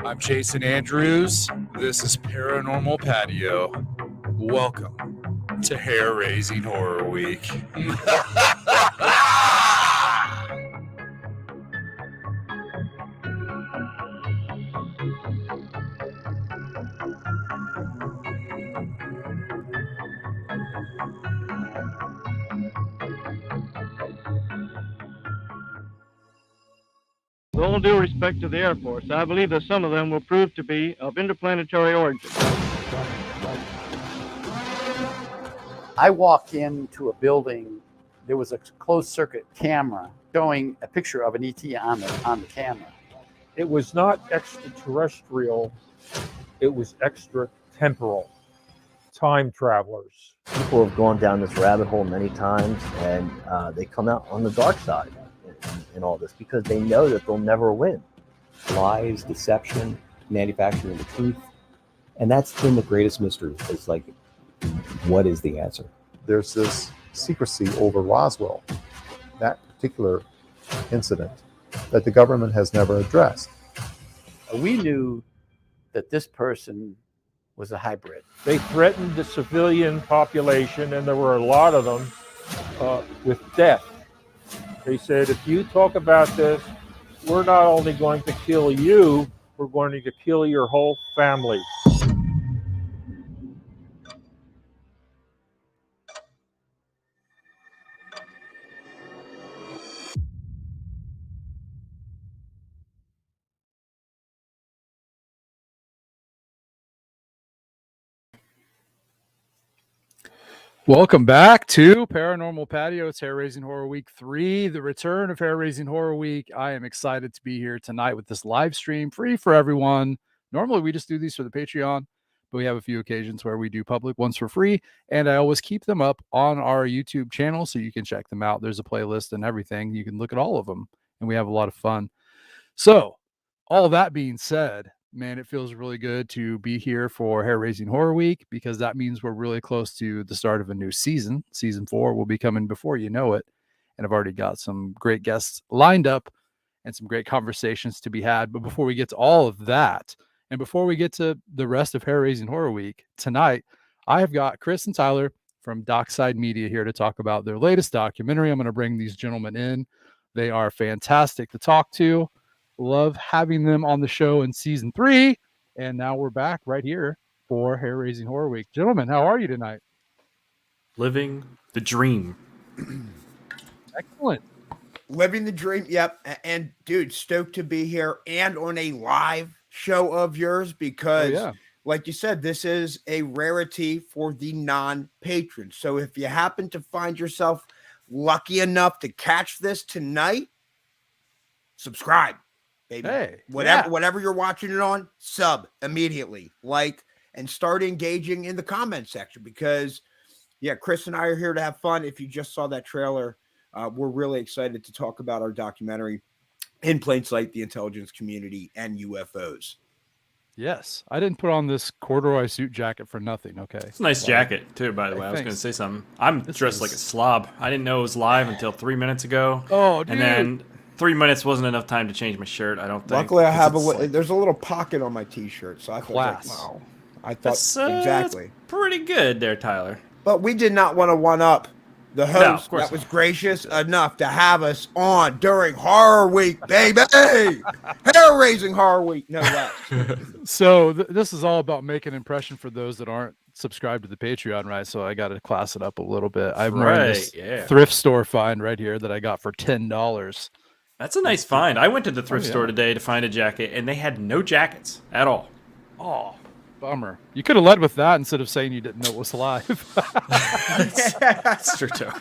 I'm Jason Andrews. This is Paranormal Patio. Welcome to Hair Raising Horror Week. With all due respect to the Air Force, I believe that some of them will prove to be of interplanetary origin. I walk into a building, there was a closed circuit camera showing a picture of an ET on the camera. It was not extraterrestrial, it was extratemporal. Time travelers. People have gone down this rabbit hole many times, and they come out on the dark side in all this because they know that they'll never win. Lies, deception, manufacturing the truth. And that's been the greatest mystery. It's like, what is the answer? There's this secrecy over Roswell, that particular incident, that the government has never addressed. We knew that this person was a hybrid. They threatened the civilian population, and there were a lot of them, with death. They said, if you talk about this, we're not only going to kill you, we're going to kill your whole family. Welcome back to Paranormal Patio. It's Hair Raising Horror Week 3, the return of Hair Raising Horror Week. I am excited to be here tonight with this live stream, free for everyone. Normally, we just do these for the Patreon, but we have a few occasions where we do public ones for free, and I always keep them up on our YouTube channel so you can check them out. There's a playlist and everything. You can look at all of them, and we have a lot of fun. So, all that being said, man, it feels really good to be here for Hair Raising Horror Week because that means we're really close to the start of a new season. Season 4 will be coming before you know it. And I've already got some great guests lined up and some great conversations to be had. But before we get to all of that, and before we get to the rest of Hair Raising Horror Week, tonight, I have got Chris and Tyler from Dockside Media here to talk about their latest documentary. I'm going to bring these gentlemen in. They are fantastic to talk to. Love having them on the show in season 3, and now we're back right here for Hair Raising Horror Week. Gentlemen, how are you tonight? Living the dream. Excellent. Living the dream. Yep. And dude, stoked to be here and on a live show of yours because, like you said, this is a rarity for the non-patrons. So if you happen to find yourself lucky enough to catch this tonight, subscribe. Baby. Hey, whatever you're watching it on, sub immediately, like, and start engaging in the comment section because, Chris and I are here to have fun. If you just saw that trailer, we're really excited to talk about our documentary, In Plain Sight, the Intelligence Community and UFOs. Yes, I didn't put on this corduroy suit jacket for nothing. Okay, it's a nice jacket too, by the way. I was going to say something. I'm dressed like a slob. I didn't know it was live until 3 minutes ago. Oh, dude. And then 3 minutes wasn't enough time to change my shirt, I don't think. Luckily, I have there's a little pocket on my t-shirt, so I thought, like, wow. I thought exactly. That's pretty good there, Tyler. But we did not want to one-up the host that was gracious enough to have us on during Horror Week, baby. Hair-raising Horror Week, no less. So this is all about making an impression for those that aren't subscribed to the Patreon, right? So I got to class it up a little bit. I'm wearing this thrift store find right here that I got for $10. That's a nice find. I went to the thrift store today to find a jacket, and they had no jackets at all. Oh, bummer. You could have led with that instead of saying you didn't know it was live. That's true, too.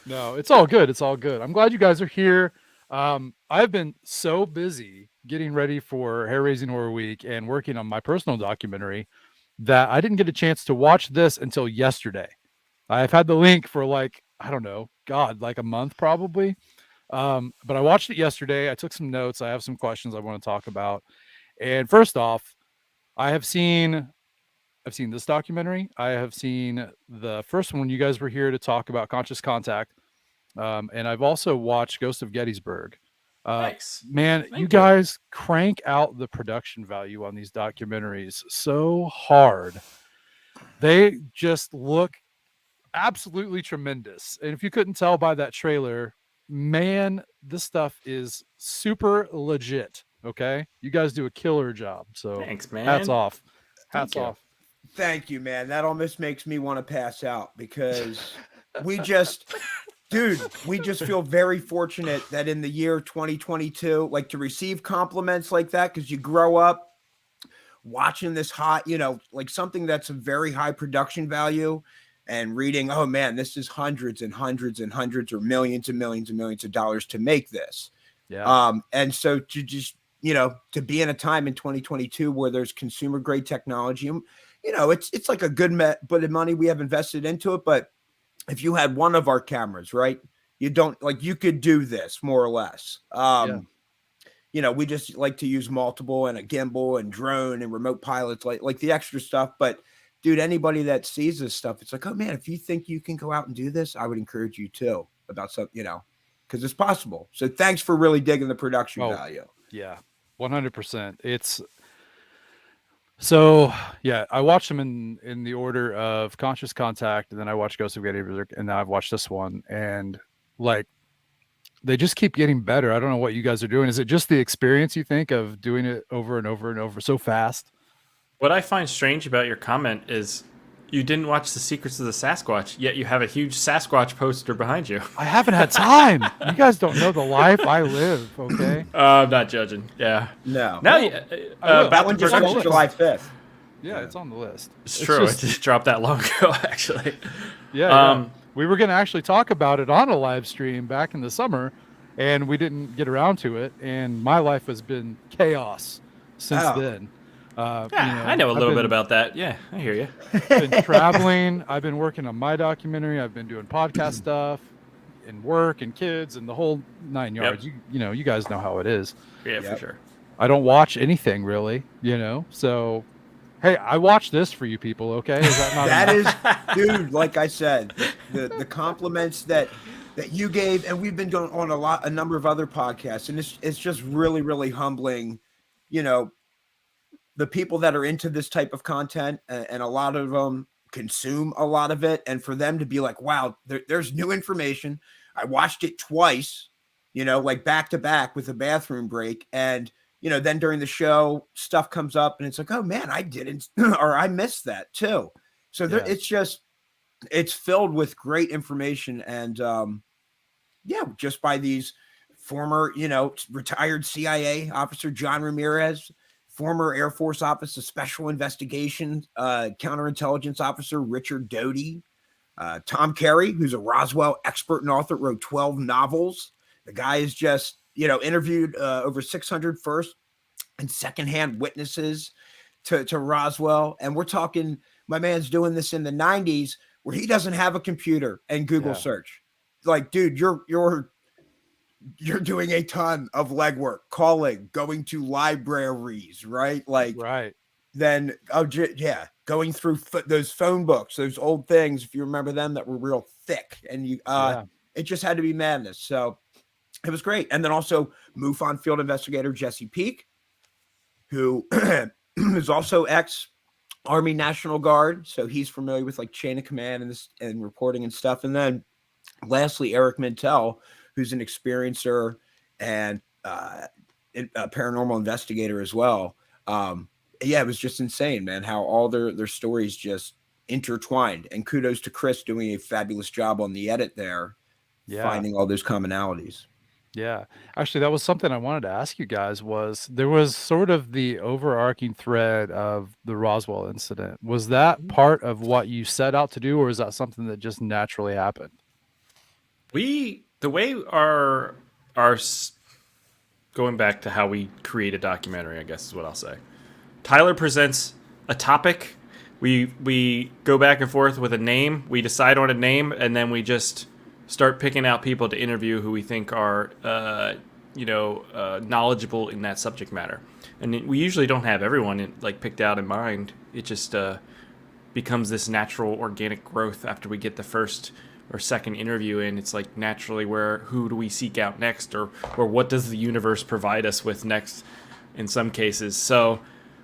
No, it's all good. It's all good. I'm glad you guys are here. I've been so busy getting ready for Hair Raising Horror Week and working on my personal documentary that I didn't get a chance to watch this until yesterday. I've had the link for like a month probably. But I watched it yesterday. I took some notes. I have some questions I want to talk about. And first off, I've seen this documentary. I have seen the first one. You guys were here to talk about Conscious Contact. And I've also watched Ghost of Gettysburg. Nice. Man, Thank you guys crank out the production value on these documentaries so hard. They just look absolutely tremendous. And if you couldn't tell by that trailer, man, this stuff is super legit. Okay. You guys do a killer job. So Thanks, man. hats off. Hats off. Thank you, man. That almost makes me want to pass out because we just, dude, we just feel very fortunate that in the year 2022, like to receive compliments like that, because you grow up watching this hot, you know, like something that's a very high production value and reading, oh man, this is hundreds and hundreds and hundreds or millions and millions and millions of dollars to make this. Yeah. And so to just, you know, to be in a time in 2022 where there's consumer grade technology, you know, it's like a good bit of money we have invested into it. But if you had one of our cameras, right, you don't like, you could do this more or less. You know, we just like to use multiple and a gimbal and drone and remote pilots, like the extra stuff. But dude, anybody that sees this stuff, it's like, oh man, if you think you can go out and do this, I would encourage you too about something, you know, because it's possible. So thanks for really digging the production value. Yeah, 100%. It's so, yeah, I watched them in the order of Conscious Contact, and then I watched Ghost of Gettysburg, and now I've watched this one, and like they just keep getting better. I don't know what you guys are doing. Is it just the experience, you think, of doing it over and over and over so fast? What I find strange about your comment is you didn't watch The Secrets of the Sasquatch, yet you have a huge Sasquatch poster behind you. I haven't had time. You guys don't know the life I live, okay? I'm not judging. Yeah. No. Now, that one just started July 5th. Yeah, it's on the list. It's true. It just dropped that long ago, actually. Yeah. We were going to actually talk about it on a live stream back in the summer, and we didn't get around to it. And my life has been chaos since then. I know a little bit about that. Yeah, I hear you. Been traveling. I've been working on my documentary. I've been doing podcast stuff and work and kids and the whole 9 yards. Yep. You know, you guys know how it is. Yeah, for sure. I don't watch anything really, you know, so hey, I watch this for you people, okay? Is that not that is, dude, like I said, the compliments that you gave, and we've been going on a number of other podcasts, and it's just really, really humbling, you know, the people that are into this type of content, and a lot of them consume a lot of it, and for them to be like, wow, there's new information. I watched it twice, you know, like back to back with a bathroom break, and you know, then during the show, stuff comes up and it's like, oh man, I didn't, or I missed that too. So it's filled with great information. And just by these former, you know, retired CIA officer, John Ramirez, former Air Force Office of Special Investigations, counterintelligence officer, Richard Doty, Tom Carey, who's a Roswell expert and author, wrote 12 novels. The guy is just, you know, interviewed over 600 first and secondhand witnesses to Roswell. And we're talking, my man's doing this in the 90s where he doesn't have a computer and Google search. Like, dude, you're doing a ton of legwork, calling, going to libraries, right? Like, right. Then, going through those phone books, those old things, if you remember them, that were real thick. And it just had to be madness. So it was great. And then also MUFON field investigator Jesse Peak, who is also ex-Army National Guard. So he's familiar with like chain of command and reporting and stuff. And then lastly, Eric Mintel, who's an experiencer and a paranormal investigator as well. It was just insane, man, how all their stories just intertwined. And kudos to Chris doing a fabulous job on the edit there, finding all those commonalities. Yeah, actually, that was something I wanted to ask you guys. There was sort of the overarching thread of the Roswell incident. Was that part of what you set out to do, or is that something that just naturally happened? The way our going back to how we create a documentary, I guess is what I'll say. Tyler presents a topic. We go back and forth with a name. We decide on a name, and then we just start picking out people to interview who we think are, knowledgeable in that subject matter. And we usually don't have everyone picked out in mind. It just becomes this natural organic growth after we get the first or second interview in, it's like naturally who do we seek out next, or what does the universe provide us with next in some cases. So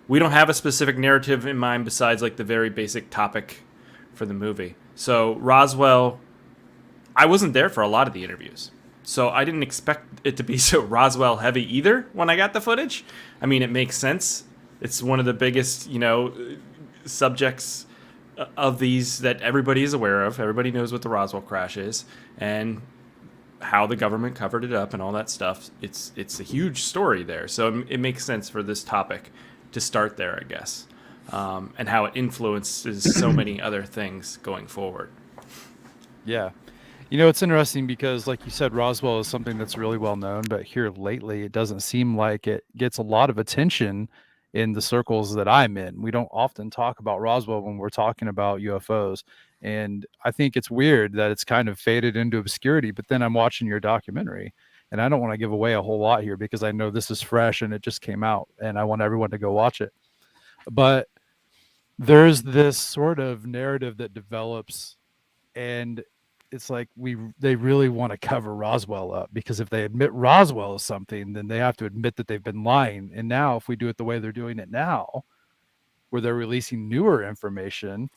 we don't have a specific narrative in mind besides like the very basic topic for the movie. So Roswell, I wasn't there for a lot of the interviews, so I didn't expect it to be so Roswell heavy either when I got the footage. I mean, it makes sense. It's one of the biggest, subjects of these that everybody is aware of. Everybody knows what the Roswell crash is and how the government covered it up and all that stuff. It's a huge story there. So it makes sense for this topic to start there, I guess, and how it influences so many other things going forward. Yeah. It's interesting because, like you said, Roswell is something that's really well known, but here lately it doesn't seem like it gets a lot of attention in the circles that I'm in. We don't often talk about Roswell when we're talking about UFOs. And I think it's weird that it's kind of faded into obscurity, but then I'm watching your documentary and I don't want to give away a whole lot here because I know this is fresh and it just came out and I want everyone to go watch it. But there's this sort of narrative that develops, and it's like they really want to cover Roswell up, because if they admit Roswell is something, then they have to admit that they've been lying. And now if we do it the way they're doing it now, where they're releasing newer information,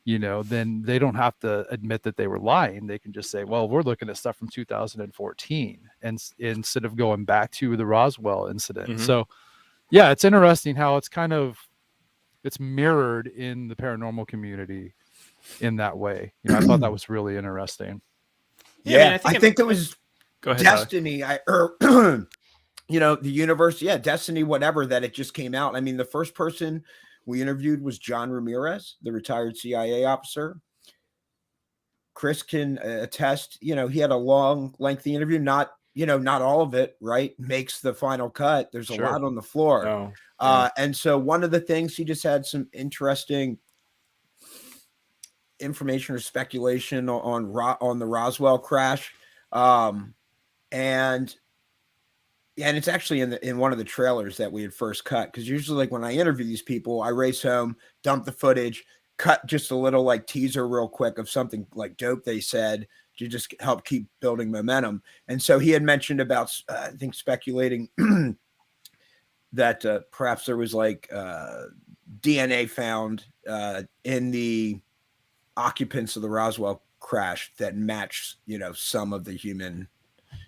then they don't have to admit that they were lying. They can just say, well, we're looking at stuff from 2014 and instead of going back to the Roswell incident. Mm-hmm. So yeah, it's interesting how it's mirrored in the paranormal community in that way. I thought that was really interesting. Yeah, I think it was destiny. The universe, destiny, whatever, that it just came out. I mean, the first person we interviewed was John Ramirez, the retired CIA officer. Chris can attest, he had a long, lengthy interview, not all of it, right, makes the final cut. There's a lot on the floor. Oh, yeah. And so one of the things, he just had some interesting information or speculation on the Roswell crash. And it's actually in one of the trailers that we had first cut, because usually, like, when I interview these people, I race home, dump the footage, cut just a little like teaser real quick of something like dope they said to just help keep building momentum. And so he had mentioned about, I think, speculating that perhaps there was like DNA found in the occupants of the Roswell crash that matched, some of the human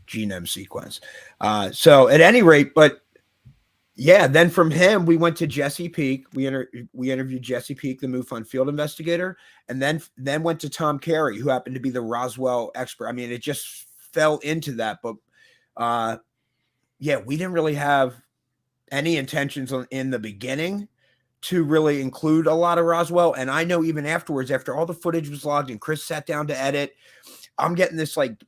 genome sequence. So at any rate, but yeah, then from him, we went to Jesse Peak. We interviewed Jesse Peak, the MUFON field investigator, and then went to Tom Carey, who happened to be the Roswell expert. I mean, it just fell into that. But we didn't really have any intentions in the beginning to really include a lot of Roswell. And I know even afterwards, after all the footage was logged and Chris sat down to edit, I'm getting this like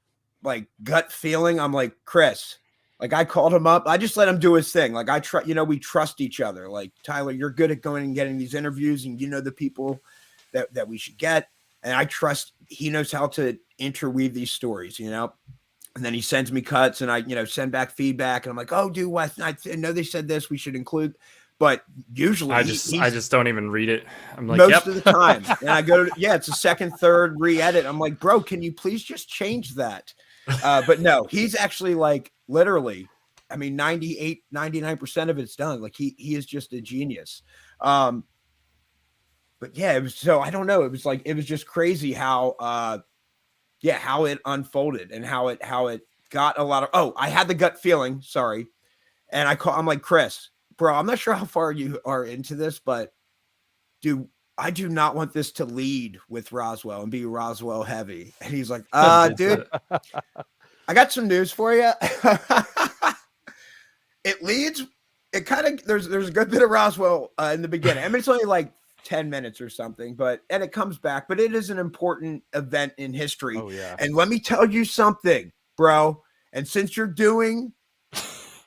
gut feeling. I'm like, Chris, like, I called him up. I just let him do his thing. Like, we trust each other. Like, Tyler, you're good at going and getting these interviews, and the people that we should get. And I trust he knows how to interweave these stories, And then he sends me cuts, and I, send back feedback, and I'm like, oh, dude, what? I know they said this, we should include. But usually I just don't even read it. I'm like, most of the time. And I go to, it's a second, third re-edit. I'm like, bro, can you please just change that? But no, he's actually, like, literally, I mean, 99% of it's done. Like, he is just a genius. But yeah, it was, so I don't know. It was just crazy how it unfolded and how it got a lot of, I had the gut feeling, sorry. And I'm like, Chris, bro, I'm not sure how far you are into this, but dude, I do not want this to lead with Roswell and be Roswell heavy. And he's like, dude, I got some news for you. It leads, it kind of, there's a good bit of Roswell in the beginning. I mean, it's only like 10 minutes or something, and it comes back, but it is an important event in history. Oh, yeah. And let me tell you something, bro. And since you're doing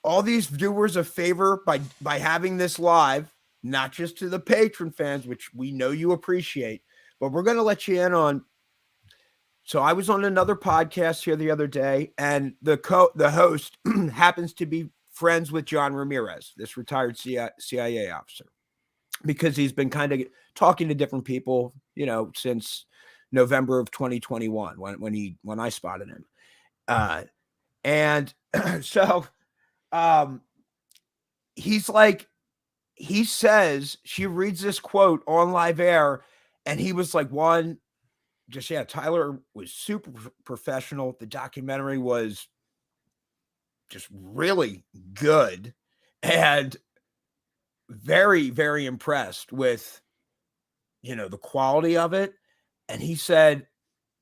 all these viewers a favor by having this live, not just to the patron fans, which we know you appreciate, but we're going to let you in on. So I was on another podcast here the other day, and the host happens to be friends with John Ramirez, this retired CIA officer, because he's been kind of talking to different people, since November of 2021 when I spotted him. And so he's like, he says, she reads this quote on live air, and he was like, Tyler was super professional. The documentary was just really good, and very, very impressed with, the quality of it. And he said,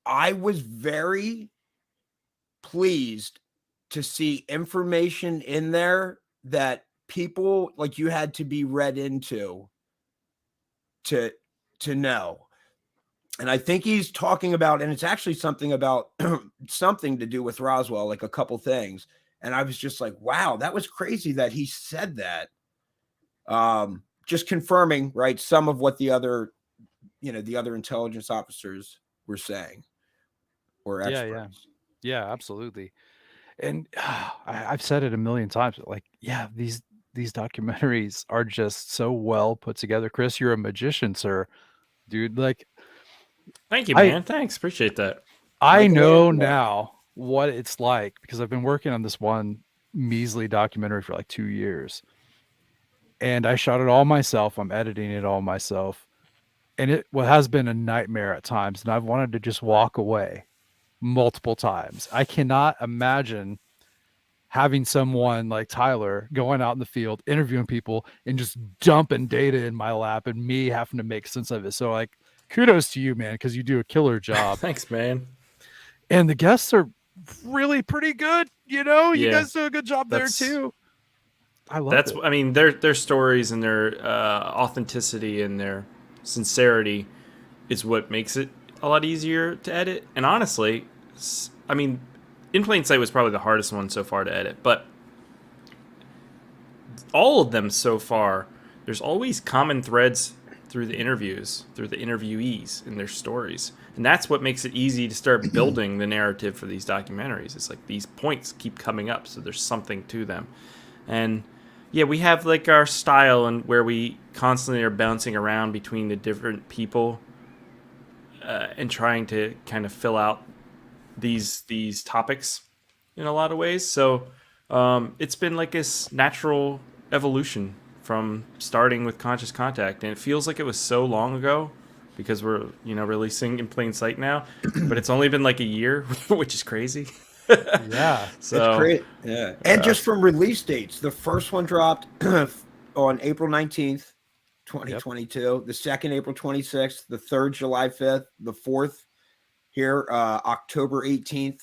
I was very pleased to see information in there that people like you had to be read into to know. And I think he's talking about, and it's actually something about something to do with Roswell, like a couple things. And I was just like, wow, that was crazy that he said that. Just confirming, right, some of what the other intelligence officers were saying, or experts. Yeah, absolutely. And I've said it a million times, like, yeah, these documentaries are just so well put together. Chris, you're a magician, sir, dude. Like, thank you, man. Thanks, appreciate that. I know now what it's like because I've been working on this one measly documentary for like 2 years, and I shot it all myself. I'm editing it all myself, and it has been a nightmare at times, and I've wanted to just walk away multiple times. I cannot imagine having someone like Tyler going out in the field, interviewing people, and just dumping data in my lap, and me having to make sense of it. So, like, kudos to you, man, because you do a killer job. Thanks, man. And the guests are really pretty good. You guys do a good job there too. I love it. I mean, their stories and their authenticity and their sincerity is what makes it a lot easier to edit. And honestly, I mean, In Plain Sight was probably the hardest one so far to edit, but all of them so far, there's always common threads through the interviews, through the interviewees and their stories. And that's what makes it easy to start building the narrative for these documentaries. It's like these points keep coming up, so there's something to them. And yeah, we have like our style and where we constantly are bouncing around between the different people and trying to kind of fill out these topics in a lot of ways. So it's been like this natural evolution from starting with Conscious Contact, and it feels like it was so long ago because we're releasing In Plain Sight now, but it's only been like a year, which is crazy. Yeah, so it's great. Yeah, and just from release dates, the first one dropped on April 19th, 2022. Yep. The second, April 26th. The third, July 5th. The fourth, here, October 18th.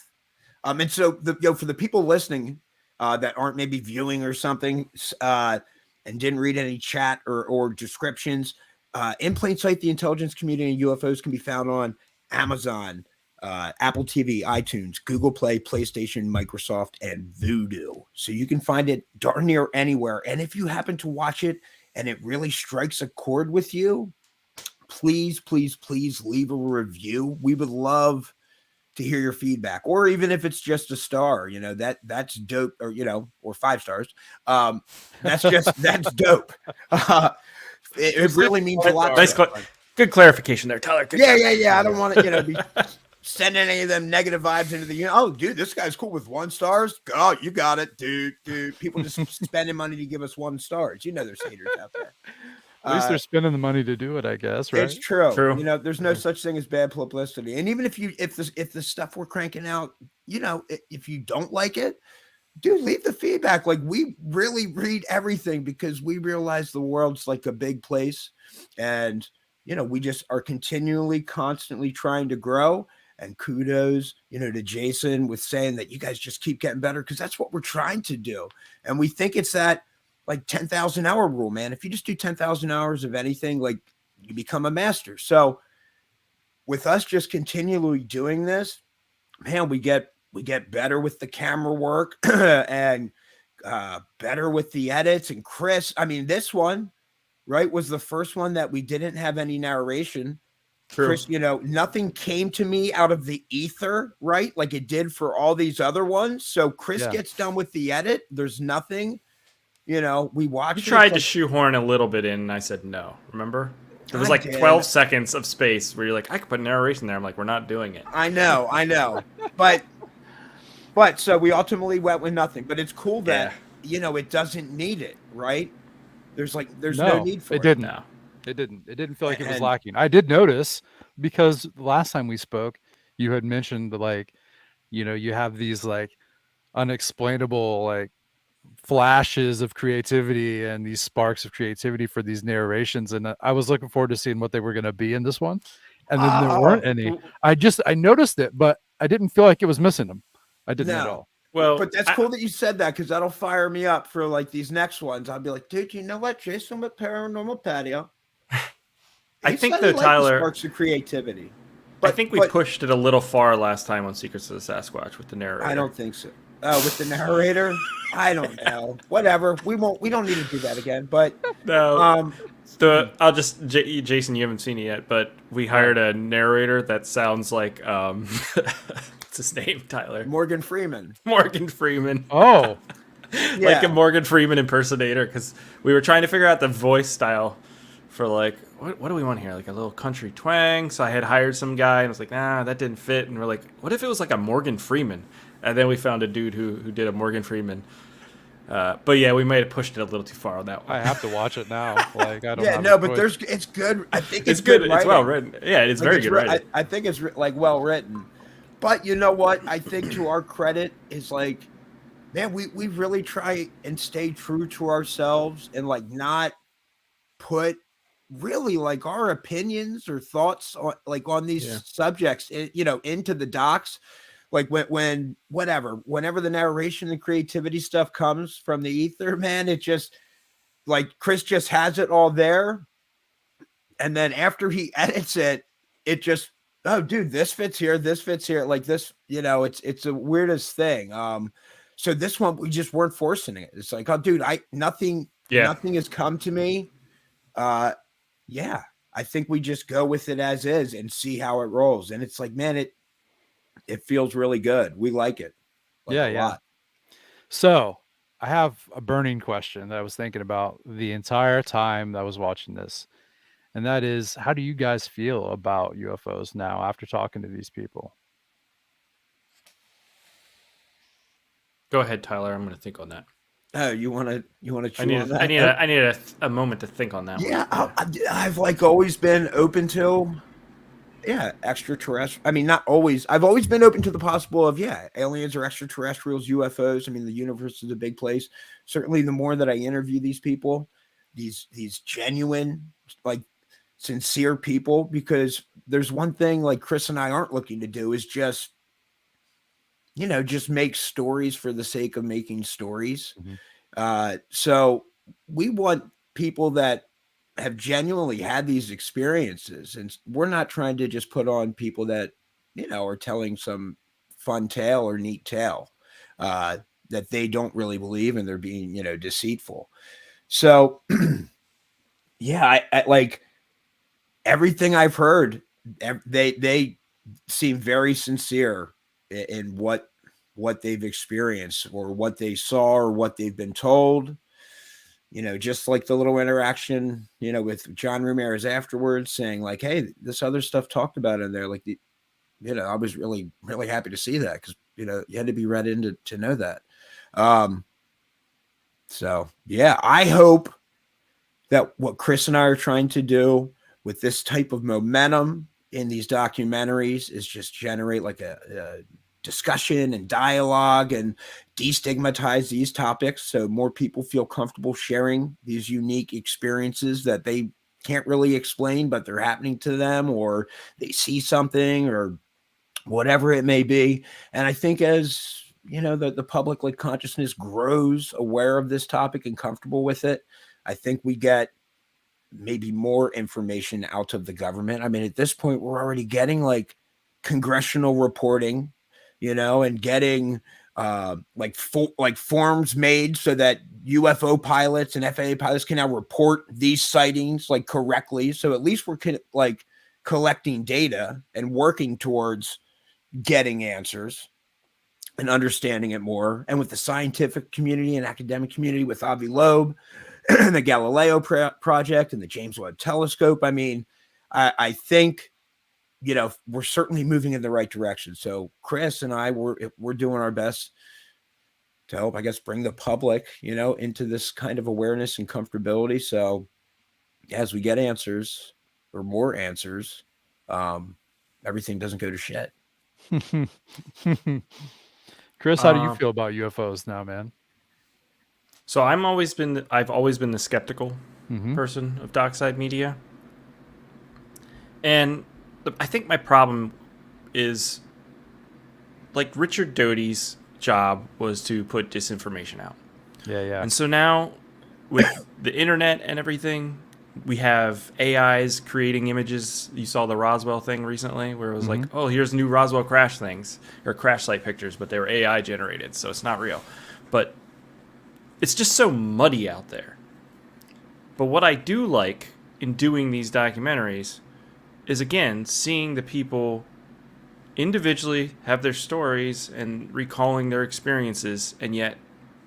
And so for the people listening that aren't maybe viewing or something and didn't read any chat or descriptions, In Plain Sight, the Intelligence Community and UFOs can be found on Amazon, Apple TV, iTunes, Google Play, PlayStation, Microsoft, and Vudu. So you can find it darn near anywhere. And if you happen to watch it and it really strikes a chord with you, please, please, please leave a review. We would love to hear your feedback, or even if it's just a star, that's dope, or 5 stars. That's dope. It really means a lot. Nice, good clarification there, Tyler. Yeah. I don't want to, be sending any of them negative vibes into the, oh, dude, this guy's cool with 1 stars. Oh, you got it, dude. People just spending money to give us 1 stars. There's haters out there. At least they're spending the money to do it, I guess, right? It's true. There's no such thing as bad publicity. And even if the stuff we're cranking out, if you don't like it, dude, leave the feedback. Like, we really read everything because we realize the world's like a big place, and we just are constantly trying to grow. And kudos, to Jason with saying that you guys just keep getting better, because that's what we're trying to do. And we think it's that like 10,000 hour rule, man. If you just do 10,000 hours of anything, like, you become a master. So with us just continually doing this, man, we get better with the camera work and better with the edits. And Chris, I mean, this one, right, was the first one that we didn't have any narration. True. Chris, nothing came to me out of the ether, right, like it did for all these other ones. So Chris gets done with the edit. There's nothing. We watched. You tried to shoehorn a little bit in, and I said no. Remember? There was like 12 seconds of space where you're like, I could put narration there. I'm like, we're not doing it. I know. But so we ultimately went with nothing. But it's cool that, it doesn't need it, right? There's no need for it. It didn't. No. It didn't. It didn't feel like it was lacking. I did notice, because the last time we spoke, you had mentioned you have these like unexplainable like flashes of creativity and these sparks of creativity for these narrations, and I was looking forward to seeing what they were going to be in this one, and then there weren't any. I noticed it, but I didn't feel like it was missing them. I didn't at all. Well, but that's cool that you said that, because that'll fire me up for like these next ones. I'll be like, dude, you know what, Jason with Paranormal Patio. I think though, Tyler, sparks of creativity. But, I think we pushed it a little far last time on Secrets of the Sasquatch with the narrator. I don't think so. With the narrator, I don't know. Whatever. We don't need to do that again. But no. I'll just Jason, you haven't seen it yet, but we hired a narrator that sounds like what's his name, Tyler? Morgan Freeman. Oh. Like a Morgan Freeman impersonator, because we were trying to figure out the voice style for like what do we want here, like a little country twang. So I had hired some guy and I was like, nah, that didn't fit. And we're like, what if it was like a Morgan Freeman? And then we found a dude who did a Morgan Freeman. But yeah, we might have pushed it a little too far on that one. I have to watch it now. Like I don't. Yeah, no, but it's good. I think it's good. It's well written. Yeah, it's very good writing. I think it's like well written. But you know what? I think to our credit is like, man, we really try and stay true to ourselves and like not put really like our opinions or thoughts on these subjects, into the docs. Like whenever the narration and creativity stuff comes from the ether, man, it just like Chris just has it all there. And then after he edits it, it just, oh dude, this fits here. Like this, it's the weirdest thing. So this one, we just weren't forcing it. It's like, oh dude, nothing has come to me. I think we just go with it as is and see how it rolls. And it's like, man, it feels really good. We like it. A lot. So I have a burning question that I was thinking about the entire time that I was watching this. And that is, how do you guys feel about UFOs now after talking to these people? Go ahead, Tyler. I'm going to think on that. Oh, you want to chew on that? I need a moment to think on that one. Yeah, I've like always been open to extraterrestrial. I mean, not always. I've always been open to the possible of aliens or extraterrestrials, UFOs. I mean, the universe is a big place. Certainly, the more that I interview these people, these genuine, like sincere people, because there's one thing like Chris and I aren't looking to do is just make stories for the sake of making stories. Mm-hmm. So we want people that have genuinely had these experiences, and we're not trying to just put on people that are telling some fun tale or neat tale that they don't really believe, and they're being deceitful. So I like everything I've heard. They seem very sincere in what they've experienced or what they saw or what they've been told. Just like the little interaction, with John Ramirez afterwards saying like, hey, this other stuff talked about in there. Like, I was really, really happy to see that because, you had to be read in to know that. So, I hope that what Chris and I are trying to do with this type of momentum in these documentaries is just generate like a discussion and dialogue and destigmatize these topics so more people feel comfortable sharing these unique experiences that they can't really explain, but they're happening to them, or they see something or whatever it may be. And I think as the public like consciousness grows aware of this topic and comfortable with it, I think we get maybe more information out of the government. I mean, at this point, we're already getting like congressional reporting, and getting forms made so that UFO pilots and FAA pilots can now report these sightings like correctly. So at least we're collecting data and working towards getting answers and understanding it more. And with the scientific community and academic community, with Avi Loeb, the Galileo project and the James Webb Telescope. I mean, I think, you know, we're certainly moving in the right direction. So Chris and I, we're doing our best to help, I guess, bring the public, you know, into this kind of awareness and comfortability. So as we get answers or more answers, everything doesn't go to shit. Chris, how do you feel about UFOs now, man? So I've always been the skeptical person of dockside media. And I think my problem is, like, Richard Doty's job was to put disinformation out. Yeah. And so now with the internet and everything, we have AIs creating images. You saw the Roswell thing recently where it was like, oh, here's new Roswell crash things or crash site pictures, but they were AI generated, so it's not real. But it's just so muddy out there. But what I do like in doing these documentaries is, again, seeing the people individually have their stories and recalling their experiences, and yet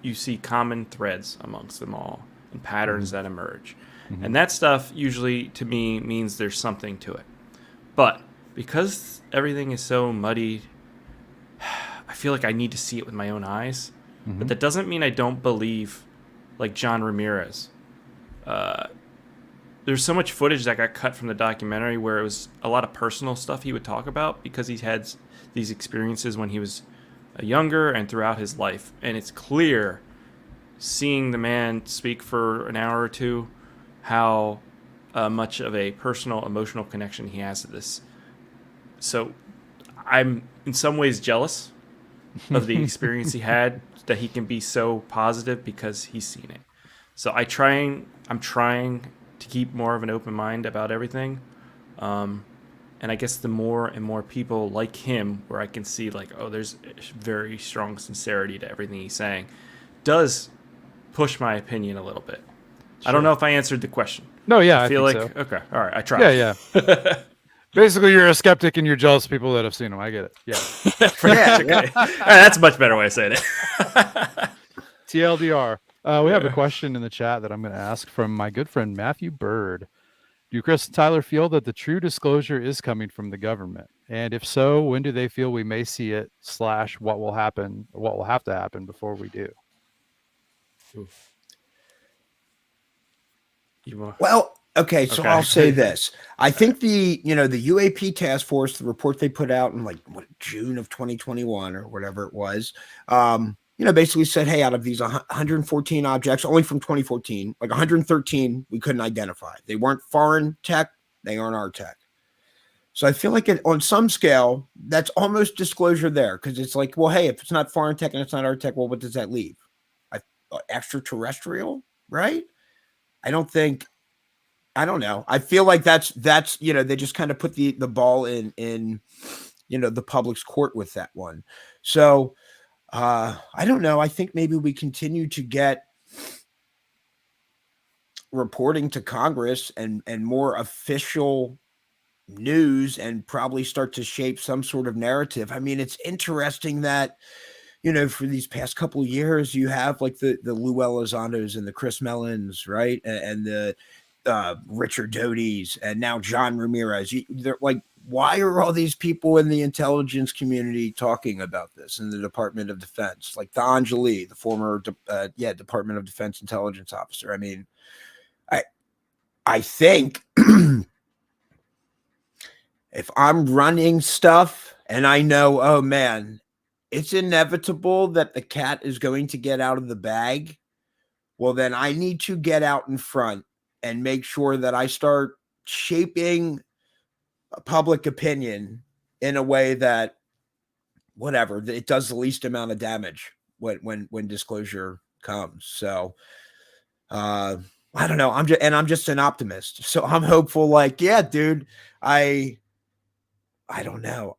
you see common threads amongst them all and patterns that emerge. And that stuff usually, to me, means there's something to it. But because everything is so muddy, I feel like I need to see it with my own eyes. But that doesn't mean I don't believe, like, John Ramirez. There's so much footage that got cut from the documentary where it was a lot of personal stuff he would talk about because he had these experiences when he was younger and throughout his life. And it's clear, seeing the man speak for an hour or two, how much of a personal, emotional connection he has to this. So I'm in some ways jealous of the experience he had, that he can be so positive because he's seen it. So I'm trying to keep more of an open mind about everything. And I guess the more and more people like him, where I can see, like, oh, there's very strong sincerity to everything he's saying, does push my opinion a little bit. Sure. I don't know if I answered the question. No, yeah, I feel think like so. Okay, all right, I tried. Yeah. Basically, you're a skeptic and you're jealous of people that have seen them. I get it. Yeah. Okay. All right, that's a much better way of saying it. TLDR. We have a question in the chat that I'm going to ask from my good friend Matthew Bird. Do Chris and Tyler feel that the true disclosure is coming from the government? And if so, when do they feel we may see it, / what will happen, or what will have to happen before we do? Well, okay, so I'll say this. I think the UAP task force, the report they put out in June of 2021 or whatever it was, basically said, hey, out of these 114 objects, only from 2014, like 113 we couldn't identify. They weren't foreign tech, they aren't our tech. So I feel like on some scale, that's almost disclosure there, because it's like, well, hey, if it's not foreign tech and it's not our tech, well, what does that leave? Extraterrestrial, right? I don't know. I feel like that's they just kind of put the ball in the public's court with that one. So I don't know. I think maybe we continue to get reporting to Congress and more official news, and probably start to shape some sort of narrative. I mean, it's interesting that for these past couple of years, you have like the Lou Elizondos and the Chris Mellons, right? And the Richard Doty's, and now John Ramirez. They're like, why are all these people in the intelligence community talking about this in the Department of Defense? Like the Anjali, the former Department of Defense intelligence officer. I mean, I think if I'm running stuff and I know, oh man, it's inevitable that the cat is going to get out of the bag, well, then I need to get out in front and make sure that I start shaping public opinion in a way that, whatever, it does the least amount of damage when disclosure comes. So, I don't know. I'm just an optimist. So I'm hopeful. Like, yeah, dude, I don't know.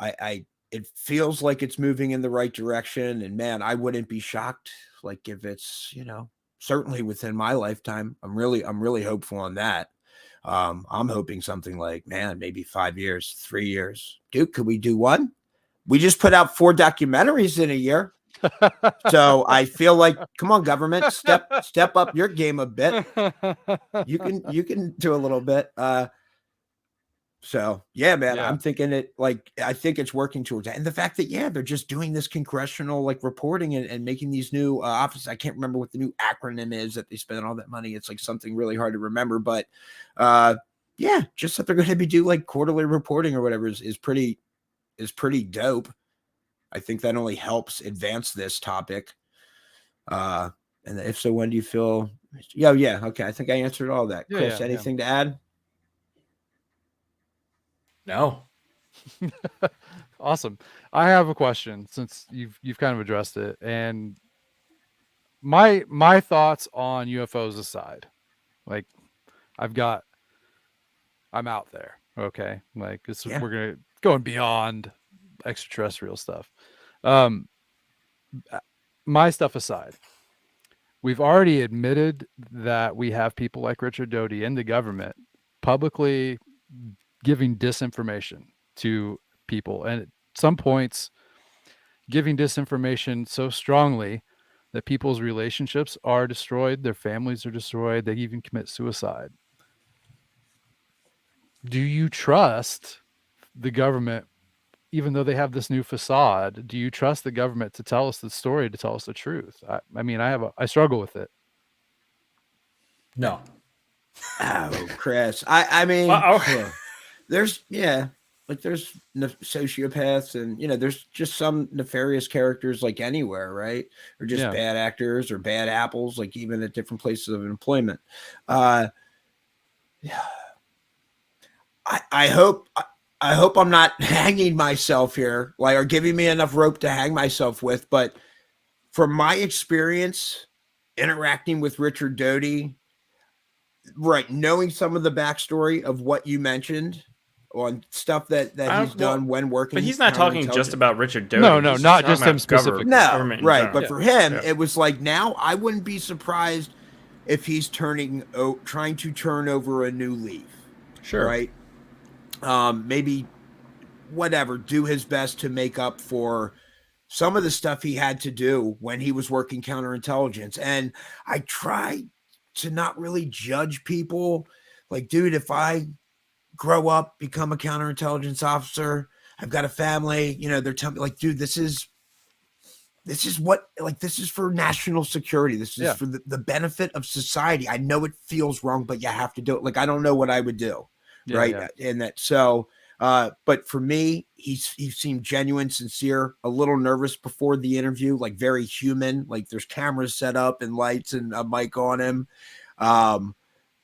It feels like it's moving in the right direction, and man, I wouldn't be shocked. Like if it's, certainly within my lifetime. I'm really hopeful on that. I'm hoping something like, man, maybe 5 years, 3 years. Dude, could we do one? We just put out 4 documentaries in a year. So I feel like, come on, government, step up your game a bit. You can do a little bit. So yeah, man, I'm thinking I think it's working towards that. And the fact that, they're just doing this congressional like reporting and making these new offices. I can't remember what the new acronym is that they spend all that money. It's like something really hard to remember, but just that they're going to be do like quarterly reporting or whatever is pretty dope. I think that only helps advance this topic. And if so, when do you feel? Yeah. Okay. I think I answered all that. Chris, anything to add? No. Awesome. I have a question since you've kind of addressed it, and my thoughts on UFOs aside, like I'm out there. Okay. Like we're going beyond extraterrestrial stuff. My stuff aside, we've already admitted that we have people like Richard Doty in the government publicly giving disinformation to people, and at some points giving disinformation so strongly that people's relationships are destroyed, their families are destroyed, they even commit suicide. Do you trust the government, even though they have this new facade? Do you trust the government to tell us the story, to tell us the truth? I mean, I struggle with it. No. Oh, Chris. I mean, there's sociopaths and, there's just some nefarious characters like anywhere, right? Or just bad actors or bad apples, like even at different places of employment. I hope I'm not hanging myself here, or giving me enough rope to hang myself with. But from my experience interacting with Richard Doty, right, knowing some of the backstory of what you mentioned on stuff that he's done when working. But he's not talking just about Richard Doty. No, not just him specifically. No, right. But for him, it was like, now I wouldn't be surprised if he's trying to turn over a new leaf. Sure. Right. Maybe whatever, do his best to make up for some of the stuff he had to do when he was working counterintelligence. And I try to not really judge people. Like, dude, if I grow up, become a counterintelligence officer, I've got a family, they're telling me, like, dude, this is what, like, this is for national security. This is for the benefit of society. I know it feels wrong, but you have to do it. Like, I don't know what I would do. Right. And that, so, but for me, he seemed genuine, sincere, a little nervous before the interview, like very human, like there's cameras set up and lights and a mic on him.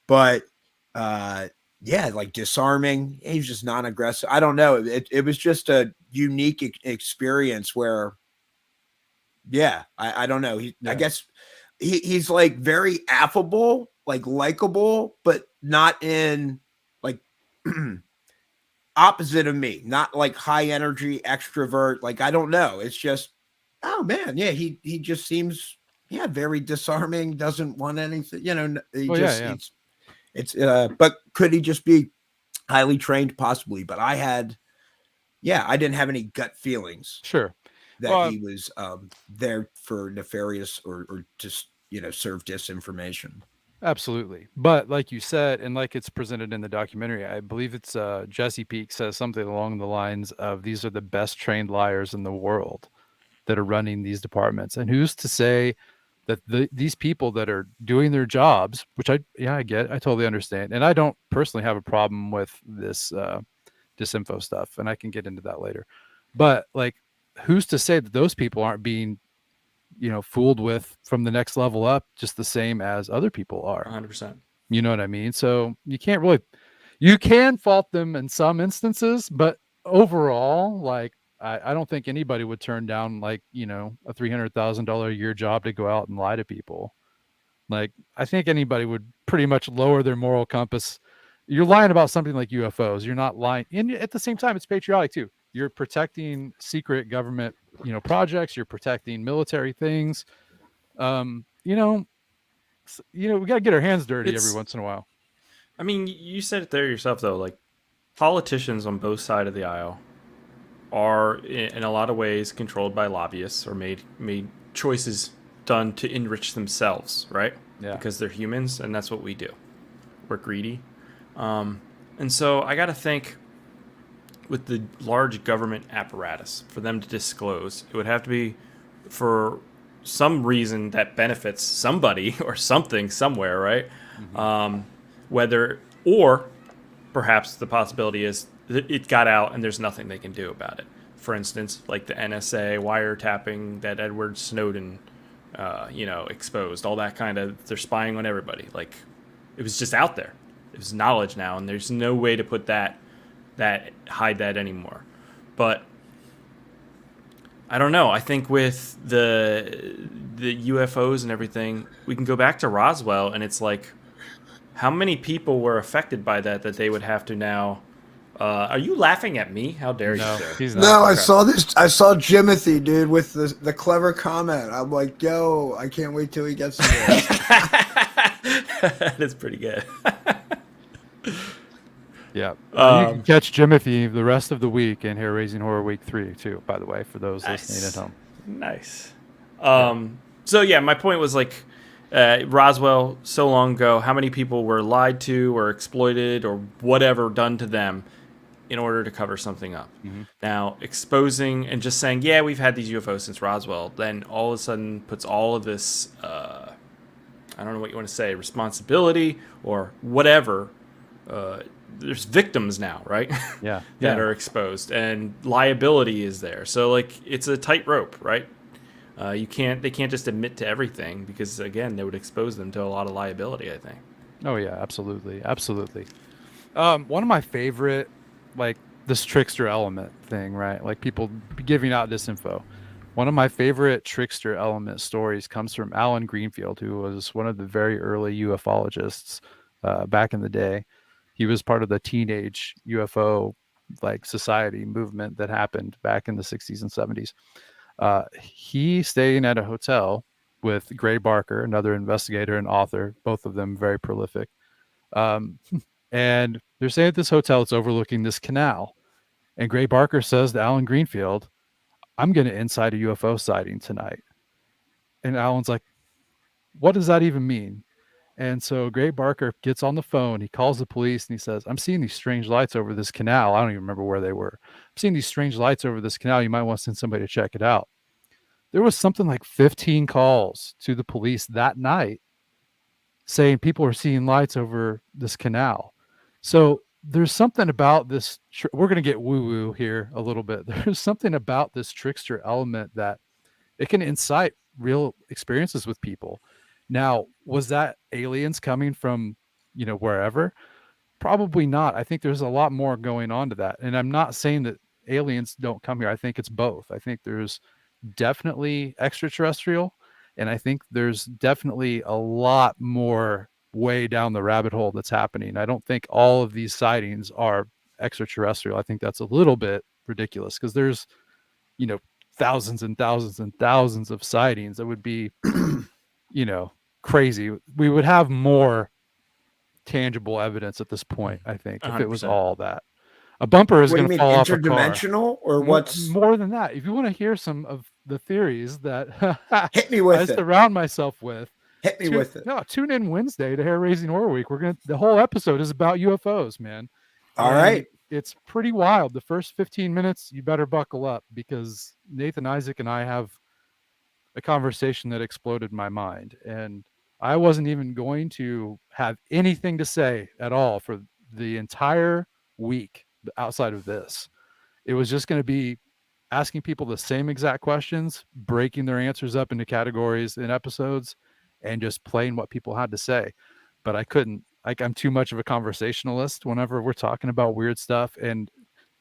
But like disarming. He's just non-aggressive. I don't know. It was just a unique experience where, I don't know. I guess he's like very affable, like likable, but not in like opposite of me, not like high energy extrovert. Like, I don't know. It's just, oh man. Yeah. He just seems, very disarming. Doesn't want anything, but could he just be highly trained? Possibly. But I didn't have any gut feelings. Sure. That he was there for nefarious or just, serve disinformation. Absolutely. But like you said, and like it's presented in the documentary, I believe it's Jesse Peak says something along the lines of, these are the best trained liars in the world that are running these departments. And who's to say that these people that are doing their jobs, which I get, I totally understand. And I don't personally have a problem with this disinfo stuff. And I can get into that later. But like, who's to say that those people aren't being fooled with from the next level up just the same as other people are? 100%. You know what I mean? So you can fault them in some instances, but overall, like, I don't think anybody would turn down like, a $300,000 a year job to go out and lie to people. Like, I think anybody would pretty much lower their moral compass. You're lying about something like UFOs. You're not lying. And at the same time, it's patriotic too. You're protecting secret government, projects. You're protecting military things. We got to get our hands dirty every once in a while. I mean, you said it there yourself, though. Like, politicians on both sides of the aisle are in a lot of ways controlled by lobbyists or made choices done to enrich themselves, right? Yeah. Because they're humans, and that's what we do. We're greedy. And so I got to think, with the large government apparatus, for them to disclose, it would have to be for some reason that benefits somebody or something somewhere, right? Whether, or perhaps the possibility is that it got out and there's nothing they can do about it. For instance, like the NSA wiretapping that Edward Snowden, exposed, all that kind of, they're spying on everybody. Like, it was just out there. It was knowledge now, and there's no way to put hide that anymore. But I don't know. I think with the UFOs and everything, we can go back to Roswell, and it's like, how many people were affected by that they would have to now? Are you laughing at me? How dare you, sir? He's not. No, I saw this. I saw Jimothy, dude, with the clever comment. I'm like, yo, I can't wait till he gets to this. That is pretty good. Yeah. You can catch Jimothy the rest of the week in Hair Raising Horror Week 3, too, by the way, for those listening at home. Nice. So, yeah, my point was, like, Roswell, so long ago, how many people were lied to or exploited or whatever done to them in order to cover something up? Now, exposing and just saying, yeah, we've had these UFOs since Roswell, then all of a sudden puts all of this, I don't know what you want to say, responsibility or whatever. There's victims now, right? Yeah. that are exposed, and liability is there. So, like, it's a tightrope, right? They can't just admit to everything, because again, they would expose them to a lot of liability, I think. Oh yeah, absolutely. One of my favorite, like, this trickster element thing, right? Like, people giving out disinfo. One of my favorite trickster element stories comes from Alan Greenfield, who was one of the very early ufologists back in the day. He was part of the teenage UFO society movement that happened back in the 60s and 70s. He staying at a hotel with Gray Barker, another investigator and author, both of them very prolific. And they're staying at this hotel. It's overlooking this canal. And Gray Barker says to Alan Greenfield, I'm going to inside a UFO sighting tonight. And Alan's like, what does that even mean? And so Gray Barker gets on the phone. He calls the police and he says, I'm seeing these strange lights over this canal. I don't even remember where they were. I'm seeing these strange lights over this canal. You might want to send somebody to check it out. There was something like 15 calls to the police that night saying people are seeing lights over this canal. So there's something about this. We're going to get woo-woo here a little bit. There's something about this trickster element that it can incite real experiences with people. Now, was that aliens coming from, wherever? Probably not. I think there's a lot more going on to that. And I'm not saying that aliens don't come here. I think it's both. I think there's definitely extraterrestrial, and I think there's definitely a lot more way down the rabbit hole that's happening. I don't think all of these sightings are extraterrestrial. I think that's a little bit ridiculous, because there's, thousands and thousands and thousands of sightings that would be, crazy. We would have more tangible evidence at this point, I think, 100%. if it was all that. A bumper is going to fall off a car. Interdimensional, or what's more than that? If you want to hear some of the theories that hit me with I surround myself with, hit me with it. No, tune in Wednesday to Hair Raising Horror Week. The whole episode is about UFOs, man. All right. It's pretty wild. The first 15 minutes, you better buckle up, because Nathan Isaac and I have a conversation that exploded my mind, and I wasn't even going to have anything to say at all for the entire week outside of this. It was just going to be asking people the same exact questions, breaking their answers up into categories and episodes, and just playing what people had to say. But I couldn't. I'm too much of a conversationalist whenever we're talking about weird stuff. And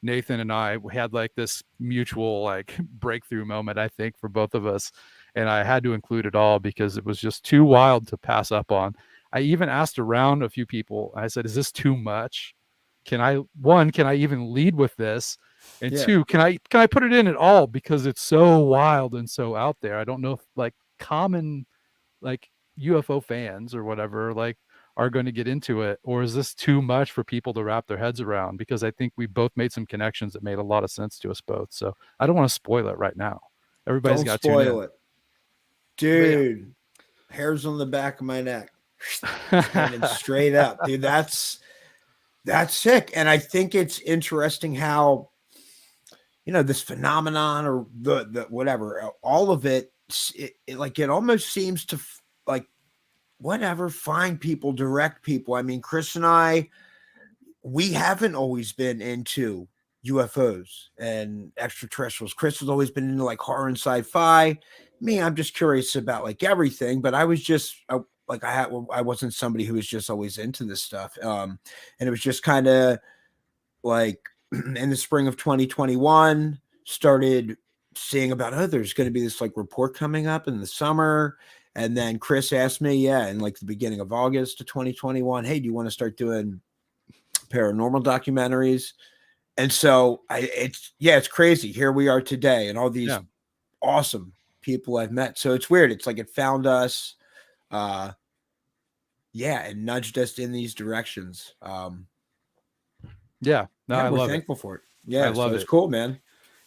Nathan and I had this mutual breakthrough moment, I think, for both of us. And I had to include it all because it was just too wild to pass up on. I even asked around a few people. I said, is this too much? Can I even lead with this? And two, can I put it in at all? Because it's so wild and so out there. I don't know if common UFO fans or whatever are going to get into it, or is this too much for people to wrap their heads around? Because I think we both made some connections that made a lot of sense to us both. So I don't want to spoil it right now. Everybody's got to tune in. Don't spoil it. Dude, hairs on the back of my neck. Standing straight up. Dude, that's sick. And I think it's interesting how, this phenomenon or the whatever, all of it almost seems to find people, direct people. I mean, Chris and I, we haven't always been into UFOs and extraterrestrials. Chris has always been into like horror and sci-fi. Me, I'm just curious about like everything, but I was just I wasn't somebody who was just always into this stuff. And it was just kind of like in the spring of 2021, started seeing about, there's going to be this like report coming up in the summer. And then Chris asked me, in like the beginning of August of 2021, hey, do you want to start doing paranormal documentaries? And so it's crazy. Here we are today, and all these awesome people I've met. So it's weird. It's like it found us, and nudged us in these directions. I we're love thankful it. for it. Yeah, I love it's it. cool, man.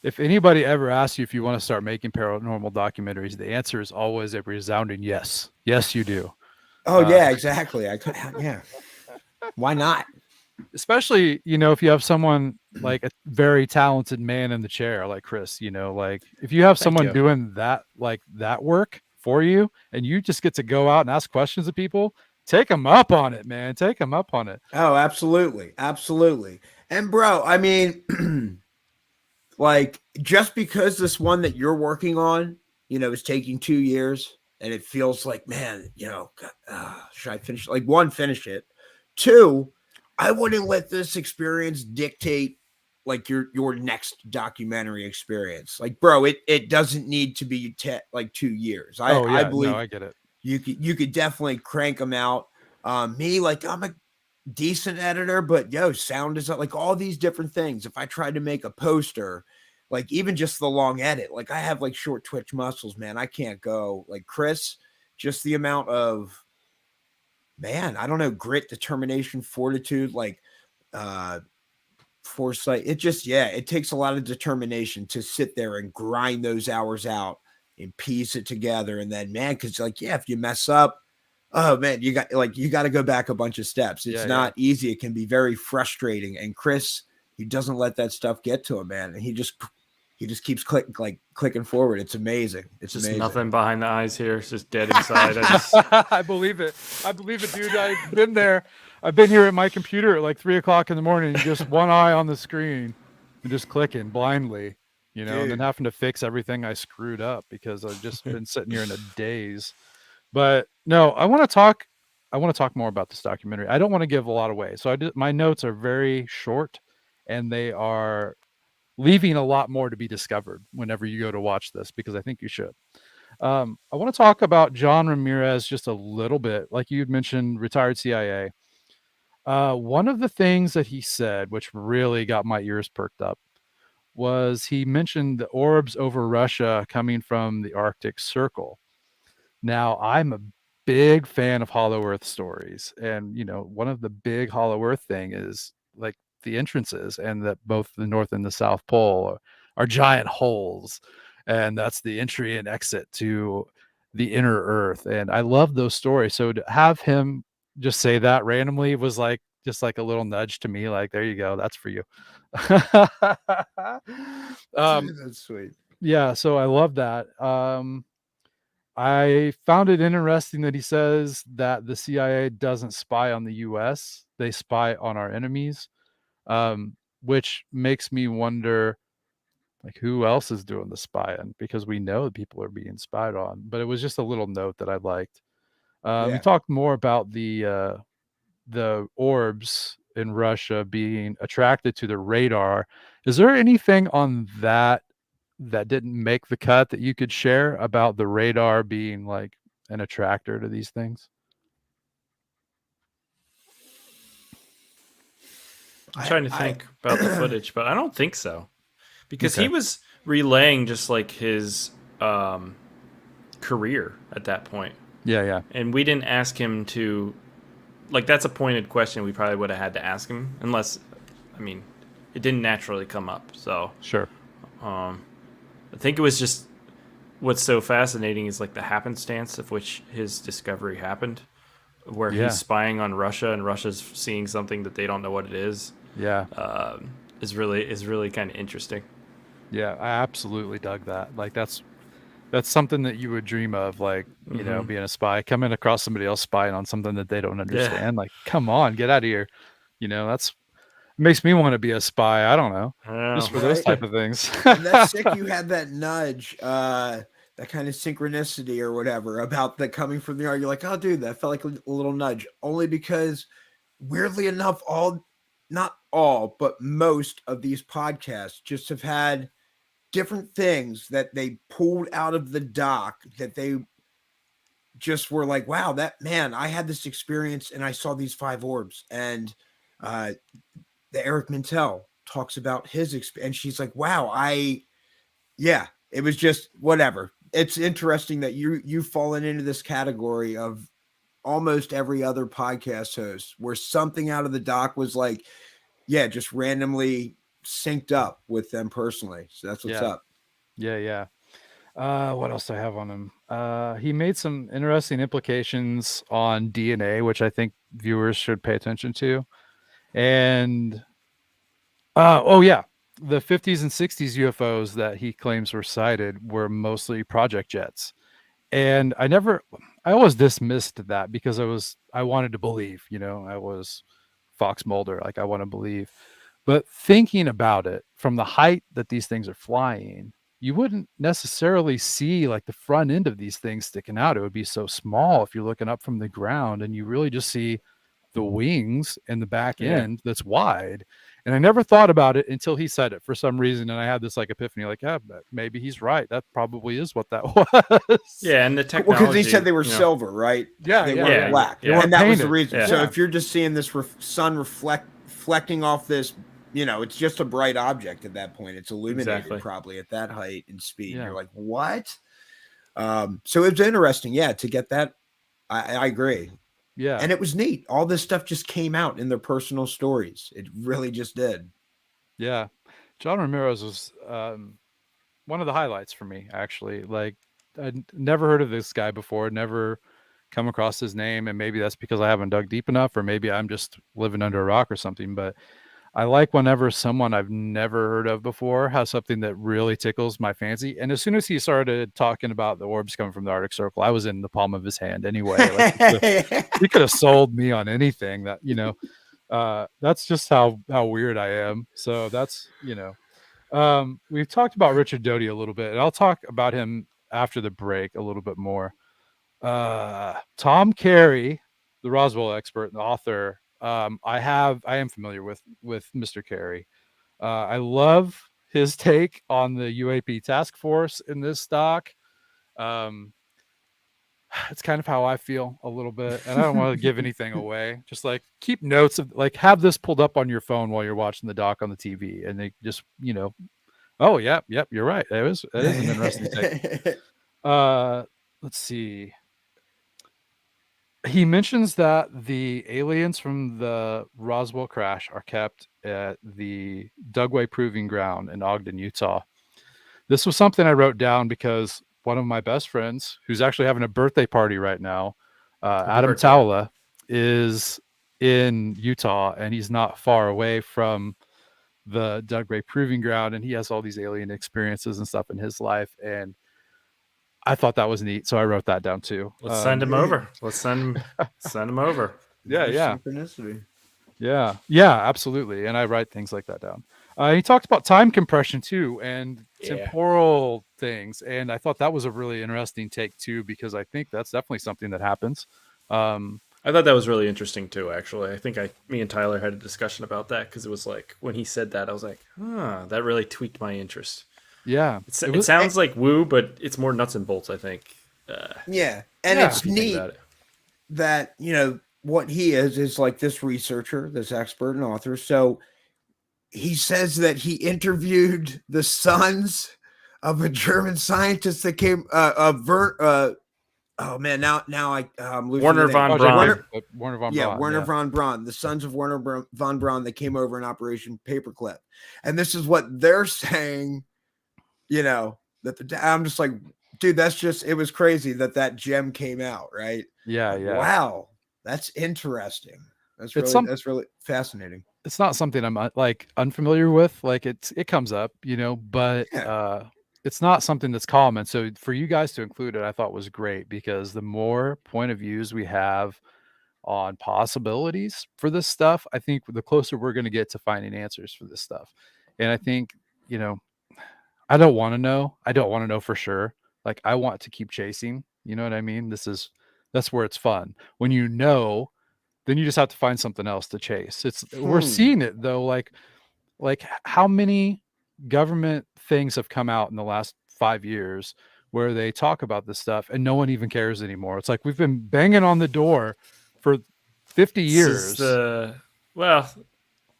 If anybody ever asks you if you want to start making paranormal documentaries, the answer is always a resounding yes. Yes, you do. Oh yeah, exactly. Why not? Especially, if you have someone like a very talented man in the chair, like Chris, like if you have someone doing that, like that work for you, and you just get to go out and ask questions of people, take them up on it, man. Take them up on it. Oh, absolutely. Absolutely. And bro, I mean, like just because this one that you're working on, is taking 2 years, and it feels like, man, should I finish? Like, one, finish it. Two, I wouldn't let this experience dictate like your next documentary experience. Like, bro, it doesn't need to be 2 years. I believe I get it. You could definitely crank them out. Me, like, I'm a decent editor, but sound is like all these different things. If I tried to make a poster, like even just the long edit, like I have like short twitch muscles, man. I can't go like Chris, just the amount of, man, I don't know, grit, determination, fortitude, like foresight. It just, it takes a lot of determination to sit there and grind those hours out and piece it together. And then, man, because like, if you mess up, oh man, you got to go back a bunch of steps. It's not easy. It can be very frustrating. And Chris, he doesn't let that stuff get to him, man. And he just keeps clicking forward. It's amazing. It's just amazing. Nothing behind the eyes here. It's just dead inside. I believe it. I believe it, dude. I've been there. I've been here at my computer at like 3:00 in the morning, just one eye on the screen and just clicking blindly, and then having to fix everything I screwed up because I've just been sitting here in a daze. But no, I want to talk more about this documentary. I don't want to give a lot away. So my notes are very short, and they are leaving a lot more to be discovered whenever you go to watch this, because I think you should. I want to talk about John Ramirez just a little bit. Like you had mentioned, retired CIA. One of the things that he said, which really got my ears perked up, was he mentioned the orbs over Russia coming from the Arctic Circle. Now, I'm a big fan of Hollow Earth stories. And, one of the big Hollow Earth thing is like the entrances, and that both the North and the South Pole are giant holes. And that's the entry and exit to the inner Earth. And I love those stories. So to have him just say that randomly was like, just like a little nudge to me. Like, there you go. That's for you. That's sweet. Yeah. So I love that. I found it interesting that he says that the CIA doesn't spy on the US. They spy on our enemies, which makes me wonder, like, who else is doing the spying? Because we know people are being spied on. But it was just a little note that I liked. We talked more about the orbs in Russia being attracted to the radar. Is there anything on that didn't make the cut that you could share about the radar being like an attractor to these things? I'm trying to think about the footage, but I don't think so, because he was relaying just like his career at that point. Yeah. And we didn't ask him to like that's a pointed question we probably would have had to ask him, unless, I mean, it didn't naturally come up. So sure. I think it was just what's so fascinating is like the happenstance of which his discovery happened, where he's spying on Russia and Russia's seeing something that they don't know what it is. Yeah, is really kind of interesting. Yeah, I absolutely dug that. Like that's something that you would dream of, like, you know, being a spy, coming across somebody else spying on something that they don't understand. Like, come on, get out of here. You know, that's makes me want to be a spy. I don't know. Just for those type of things. And that's sick. You had that nudge, that kind of synchronicity or whatever about that coming from the art. You're like, oh, dude, that felt like a little nudge. Only because, weirdly enough, not all, but most of these podcasts just have had different things that they pulled out of the doc that they just were like, wow, that man, I had this experience and I saw these 5 orbs. And the Eric Mintel talks about his experience, and she's like, wow, it was just whatever. It's interesting that you've fallen into this category of almost every other podcast host where something out of the doc was like, just randomly synced up with them personally. So that's what's up. Yeah. What else do I have on him? He made some interesting implications on DNA, which I think viewers should pay attention to. And the 50s and 60s UFOs that he claims were sighted were mostly project jets. And I always dismissed that because I wanted to believe, you know, I was Fox Mulder, like I want to believe. But thinking about it from the height that these things are flying, you wouldn't necessarily see like the front end of these things sticking out. It would be so small if you're looking up from the ground and you really just see the wings and the back end that's wide. And I never thought about it until he said it for some reason. And I had this like epiphany, like, maybe he's right. That probably is what that was. Yeah. And the technology. Well, because he said they were silver, right? Yeah. They were black. Yeah. And that was the reason. Yeah. So if you're just seeing this sun reflecting off this, you know, it's just a bright object at that point. It's illuminated probably at that height and speed. You're like, what? So it was interesting. Yeah. To get that. I agree. Yeah. And it was neat. All this stuff just came out in their personal stories. It really just did. Yeah. John Ramirez was one of the highlights for me, actually. Like, I'd never heard of this guy before, never come across his name. And maybe that's because I haven't dug deep enough, or maybe I'm just living under a rock or something. But I like whenever someone I've never heard of before has something that really tickles my fancy. And as soon as he started talking about the orbs coming from the Arctic Circle, I was in the palm of his hand anyway. Like he could have sold me on anything that, you know, that's just how weird I am. So that's, you know, we've talked about Richard Doty a little bit, and I'll talk about him after the break a little bit more. Tom Carey, the Roswell expert and author, I am familiar with Mr. Carey. I love his take on the UAP task force in this doc. It's kind of how I feel a little bit, and I don't want to give anything away. Just like keep notes of, like, have this pulled up on your phone while you're watching the doc on the TV, and they just, you know, oh yep, you're right. That is an interesting take. Let's see. He mentions that the aliens from the Roswell crash are kept at the Dugway Proving Ground in Ogden, Utah. This was something I wrote down because one of my best friends, who's actually having a birthday party right now, Adam Towla, is in Utah, and he's not far away from the Dugway Proving Ground, and he has all these alien experiences and stuff in his life, and I thought that was neat, so I wrote that down too. Let's send him over. Let's send him over. Yeah. Synchronicity. Yeah, absolutely. And I write things like that down. He talked about time compression too, and temporal things, and I thought that was a really interesting take too, because I think that's definitely something that happens. I thought that was really interesting too. Actually, I think me and Tyler had a discussion about that, because it was like when he said that, I was like, that really tweaked my interest. Yeah, it sounds like woo, but it's more nuts and bolts, I think. It's neat that, you know, what he is like this researcher, this expert and author. So he says that he interviewed the sons of a German scientist that came, oh man, now I'm losing Werner the name. von Braun. Werner von Yeah, Braun. Werner von Braun, the sons of Werner von Braun that came over in Operation Paperclip. And this is what they're saying, you know, I'm just like, dude, it was crazy that gem came out, right? Yeah, like, yeah. Wow, that's interesting. That's really fascinating. It's not something I'm like unfamiliar with. Like it comes up, you know, but it's not something that's common. So for you guys to include it, I thought was great, because the more point of views we have on possibilities for this stuff, I think the closer we're going to get to finding answers for this stuff. And I think, you know, I don't want to know. I don't want to know for sure. Like I want to keep chasing. You know what I mean? That's where it's fun. When you know, then you just have to find something else to chase. We're seeing it though. Like how many government things have come out in the last 5 years where they talk about this stuff and no one even cares anymore. It's like we've been banging on the door for 50 years. The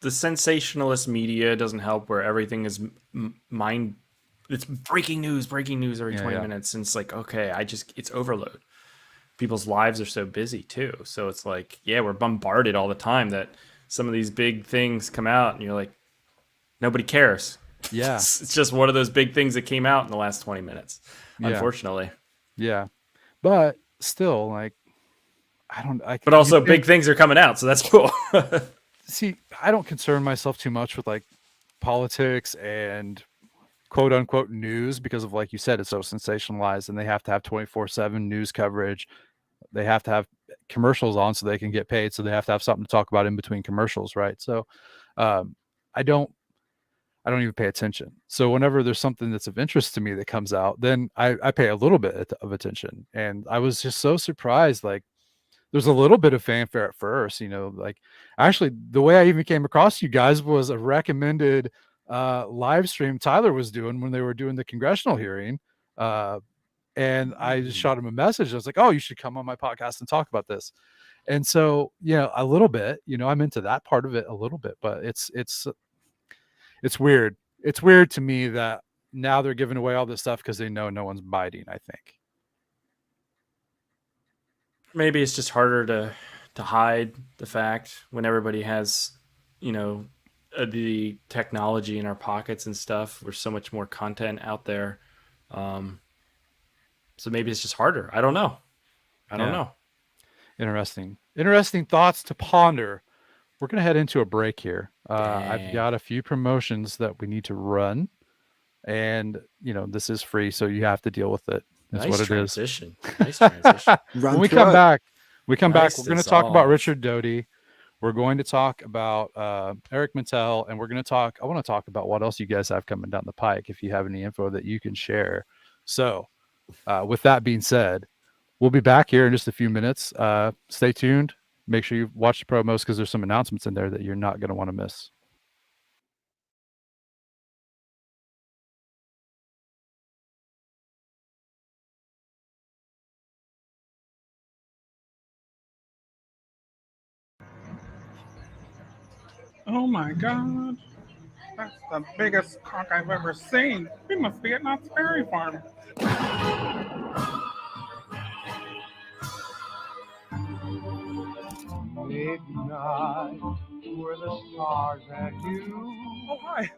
sensationalist media doesn't help, where everything is it's breaking news every 20 minutes. And it's like, okay, it's overload. People's lives are so busy too. So it's like, yeah, we're bombarded all the time that some of these big things come out and you're like, nobody cares. Yeah. It's just one of those big things that came out in the last 20 minutes, unfortunately. Yeah. But still, like, but also big things are coming out. So that's cool. See, I don't concern myself too much with like politics and quote unquote news, because of, like you said, it's so sensationalized and they have to have 24/7 news coverage. They have to have commercials on so they can get paid. So they have to have something to talk about in between commercials. Right. So, I don't even pay attention. So whenever there's something that's of interest to me that comes out, then I pay a little bit of attention. And I was just so surprised. Like there's a little bit of fanfare at first, you know, like actually the way I even came across you guys was a recommended live stream Tyler was doing when they were doing the congressional hearing. And I just shot him a message. I was like, oh, you should come on my podcast and talk about this. And so, yeah, a little bit, you know, I'm into that part of it a little bit, but it's weird. It's weird to me that now they're giving away all this stuff because they know no one's biting, I think. Maybe it's just harder to hide the fact when everybody has, you know, the technology in our pockets and stuff. There's so much more content out there. So maybe it's just harder. I don't know. I don't know. Interesting thoughts to ponder. We're going to head into a break here. I've got a few promotions that we need to run, and you know, this is free, so you have to deal with it. That's what it transition. Nice transition. When we come back, we're going to talk about Richard Doty. We're going to talk about Eric Mintel, and I want to talk about what else you guys have coming down the pike, if you have any info that you can share. So with that being said, we'll be back here in just a few minutes. Stay tuned. Make sure you watch the promos, because there's some announcements in there that you're not going to want to miss. Oh my God. That's the biggest cock I've ever seen. We must be at Knott's Berry Farm. Midnight, where the stars and you. Oh, hi.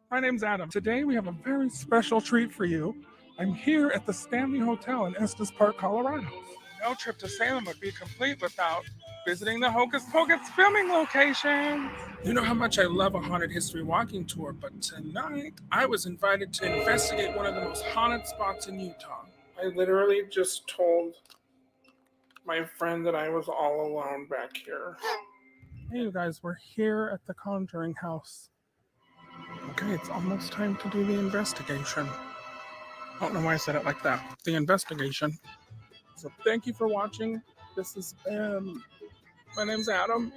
My name's Adam. Today we have a very special treat for you. I'm here at the Stanley Hotel in Estes Park, Colorado. No trip to Salem would be complete without visiting the Hocus Pocus filming location. You know how much I love a haunted history walking tour, but tonight I was invited to investigate one of the most haunted spots in Utah. I literally just told my friend that I was all alone back here. Hey, you guys, we're here at the Conjuring House. Okay, it's almost time to do the investigation. I don't know why I said it like that. The investigation. So thank you for watching. This is my name's Adam.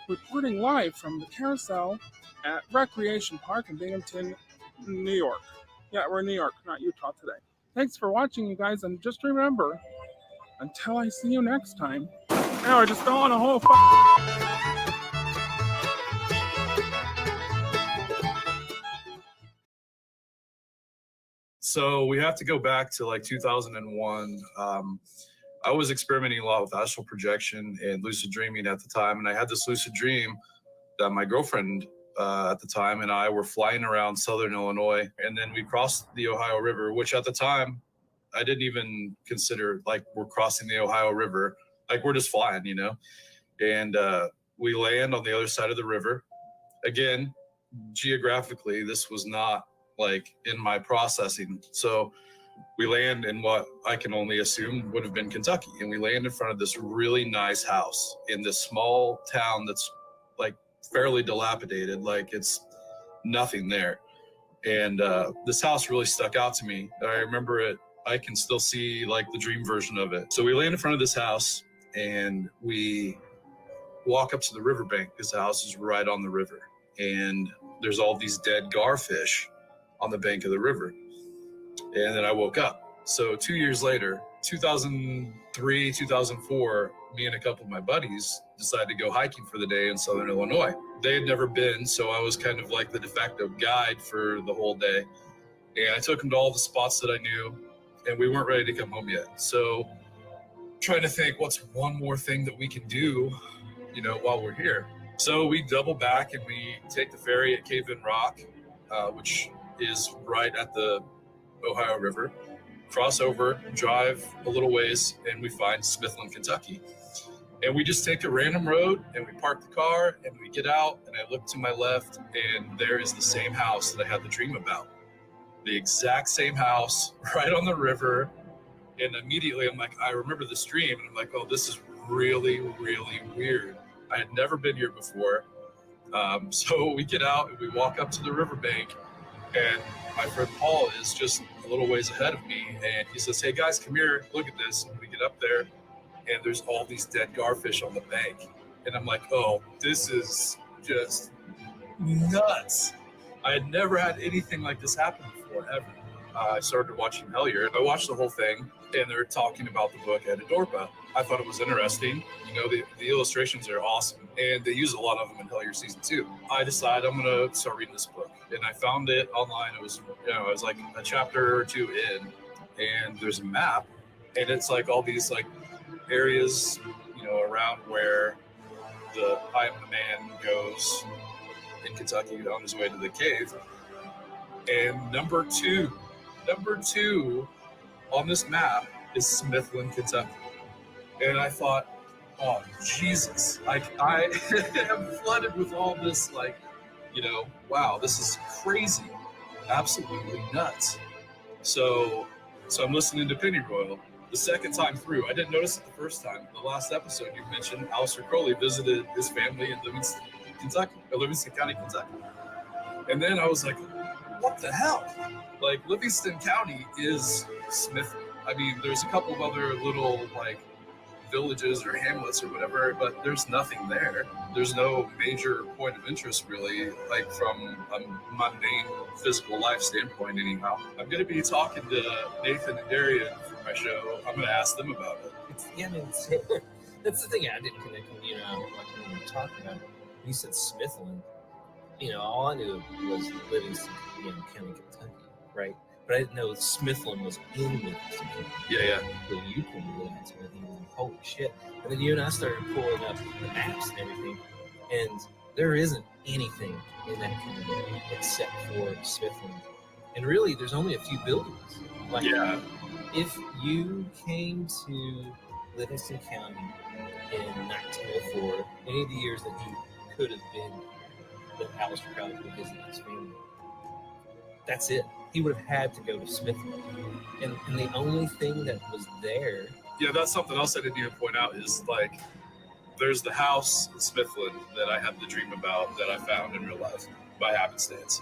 Reporting live from the Carousel at Recreation Park in Binghamton, New York. Yeah, we're in New York, not Utah today. Thanks for watching, you guys, and just remember, until I see you next time. Now I just don't want a whole So we have to go back to like 2001. I was experimenting a lot with astral projection and lucid dreaming at the time. And I had this lucid dream that my girlfriend at the time and I were flying around Southern Illinois. And then we crossed the Ohio River, which at the time I didn't even consider like we're crossing the Ohio River. Like we're just flying, you know? And we land on the other side of the river. Again, geographically, this was not like in my processing. So we land in what I can only assume would have been Kentucky. And we land in front of this really nice house in this small town that's like fairly dilapidated, like it's nothing there. And this house really stuck out to me. I remember it, I can still see like the dream version of it. So we land in front of this house and we walk up to the riverbank because the house is right on the river. And there's all these dead garfish on the bank of the river. And then I woke up. So 2 years later, 2003, 2004, me and a couple of my buddies decided to go hiking for the day in Southern Illinois. They had never been, so I was kind of like the de facto guide for the whole day. And I took them to all the spots that I knew, and we weren't ready to come home yet. So trying to think what's one more thing that we can do, you know, while we're here. So we double back and we take the ferry at Cave in Rock, which is right at the Ohio River, cross over, drive a little ways, and we find Smithland, Kentucky. And we just take a random road and we park the car and we get out and I look to my left and there is the same house that I had the dream about. The exact same house right on the river. And immediately I'm like, I remember this dream. And I'm like, oh, this is really, really weird. I had never been here before. So we get out and we walk up to the riverbank and my friend Paul is just a little ways ahead of me. And he says, hey guys, come here, look at this. And we get up there and there's all these dead garfish on the bank. And I'm like, oh, this is just nuts. I had never had anything like this happen before, ever. I started watching Hellier. I watched the whole thing, and they're talking about the book Ed Dorpa. I thought it was interesting. You know, the illustrations are awesome, and they use a lot of them in Hellier Season 2. I decided I'm going to start reading this book, and I found it online. It was, you know, it was like a chapter or two in, and there's a map, and it's like all these like areas, you know, around where the I Am the Man goes in Kentucky on his way to the cave. And number two on this map is Smithland, Kentucky. And I thought, oh, Jesus, like I am flooded with all this, like, you know, wow, this is crazy, absolutely nuts. So I'm listening to Pennyroyal the second time through. I didn't notice it the first time. The last episode you mentioned, Alistair Crowley visited his family in Livingston, Kentucky, or Livingston County, Kentucky. And then I was like, what the hell? Like, Livingston County is Smithland. I mean, there's a couple of other little, like, villages or hamlets or whatever, but there's nothing there. There's no major point of interest, really, like, from a mundane physical life standpoint, anyhow. I'm going to be talking to Nathan and Darian for my show. I'm going to ask them about it. I mean, that's the thing I didn't connect with, you know, like when we were talking about it. You said Smithland. You know, all I knew was Livingston, you know, County, Kentucky, right? But I didn't know Smithland was in Livingston. Yeah. So you pulled me into it, and like, holy shit. And then you and I started pulling up the maps and everything, and there isn't anything in that community except for Smithland. And really, there's only a few buildings. Like, yeah. If you came to Livingston County in 1904, any of the years that he could have been that Alistair Crowley could visit his family, that's it. He would have had to go to Smithland. And the only thing that was there... Yeah, that's something else I didn't even point out is, like, there's the house in Smithland that I had the dream about that I found in real life by happenstance.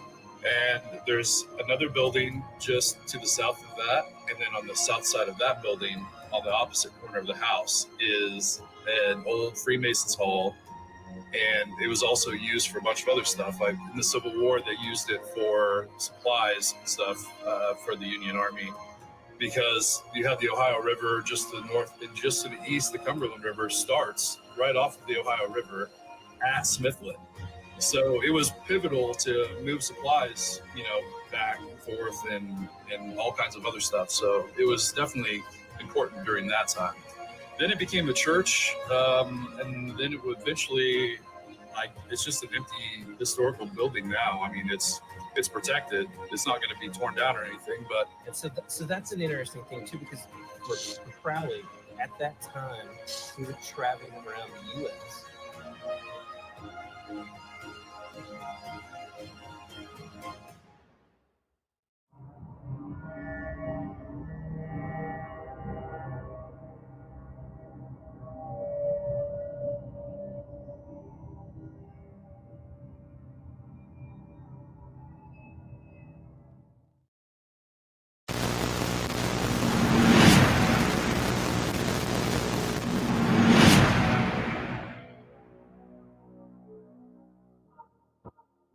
And there's another building just to the south of that. And then on the south side of that building, on the opposite corner of the house, is an old Freemasons Hall. And it was also used for a bunch of other stuff. Like in the Civil War, they used it for supplies and stuff for the Union Army, because you have the Ohio River just to the north and just to the east. The Cumberland River starts right off of the Ohio River at Smithland. So it was pivotal to move supplies, back and forth and all kinds of other stuff. So it was definitely important during that time. Then it became a church, and then it would eventually, it's just an empty historical building now. I mean, it's protected. It's not going to be torn down or anything. But and so that's an interesting thing too, because for Crowley at that time, he was traveling around the U.S.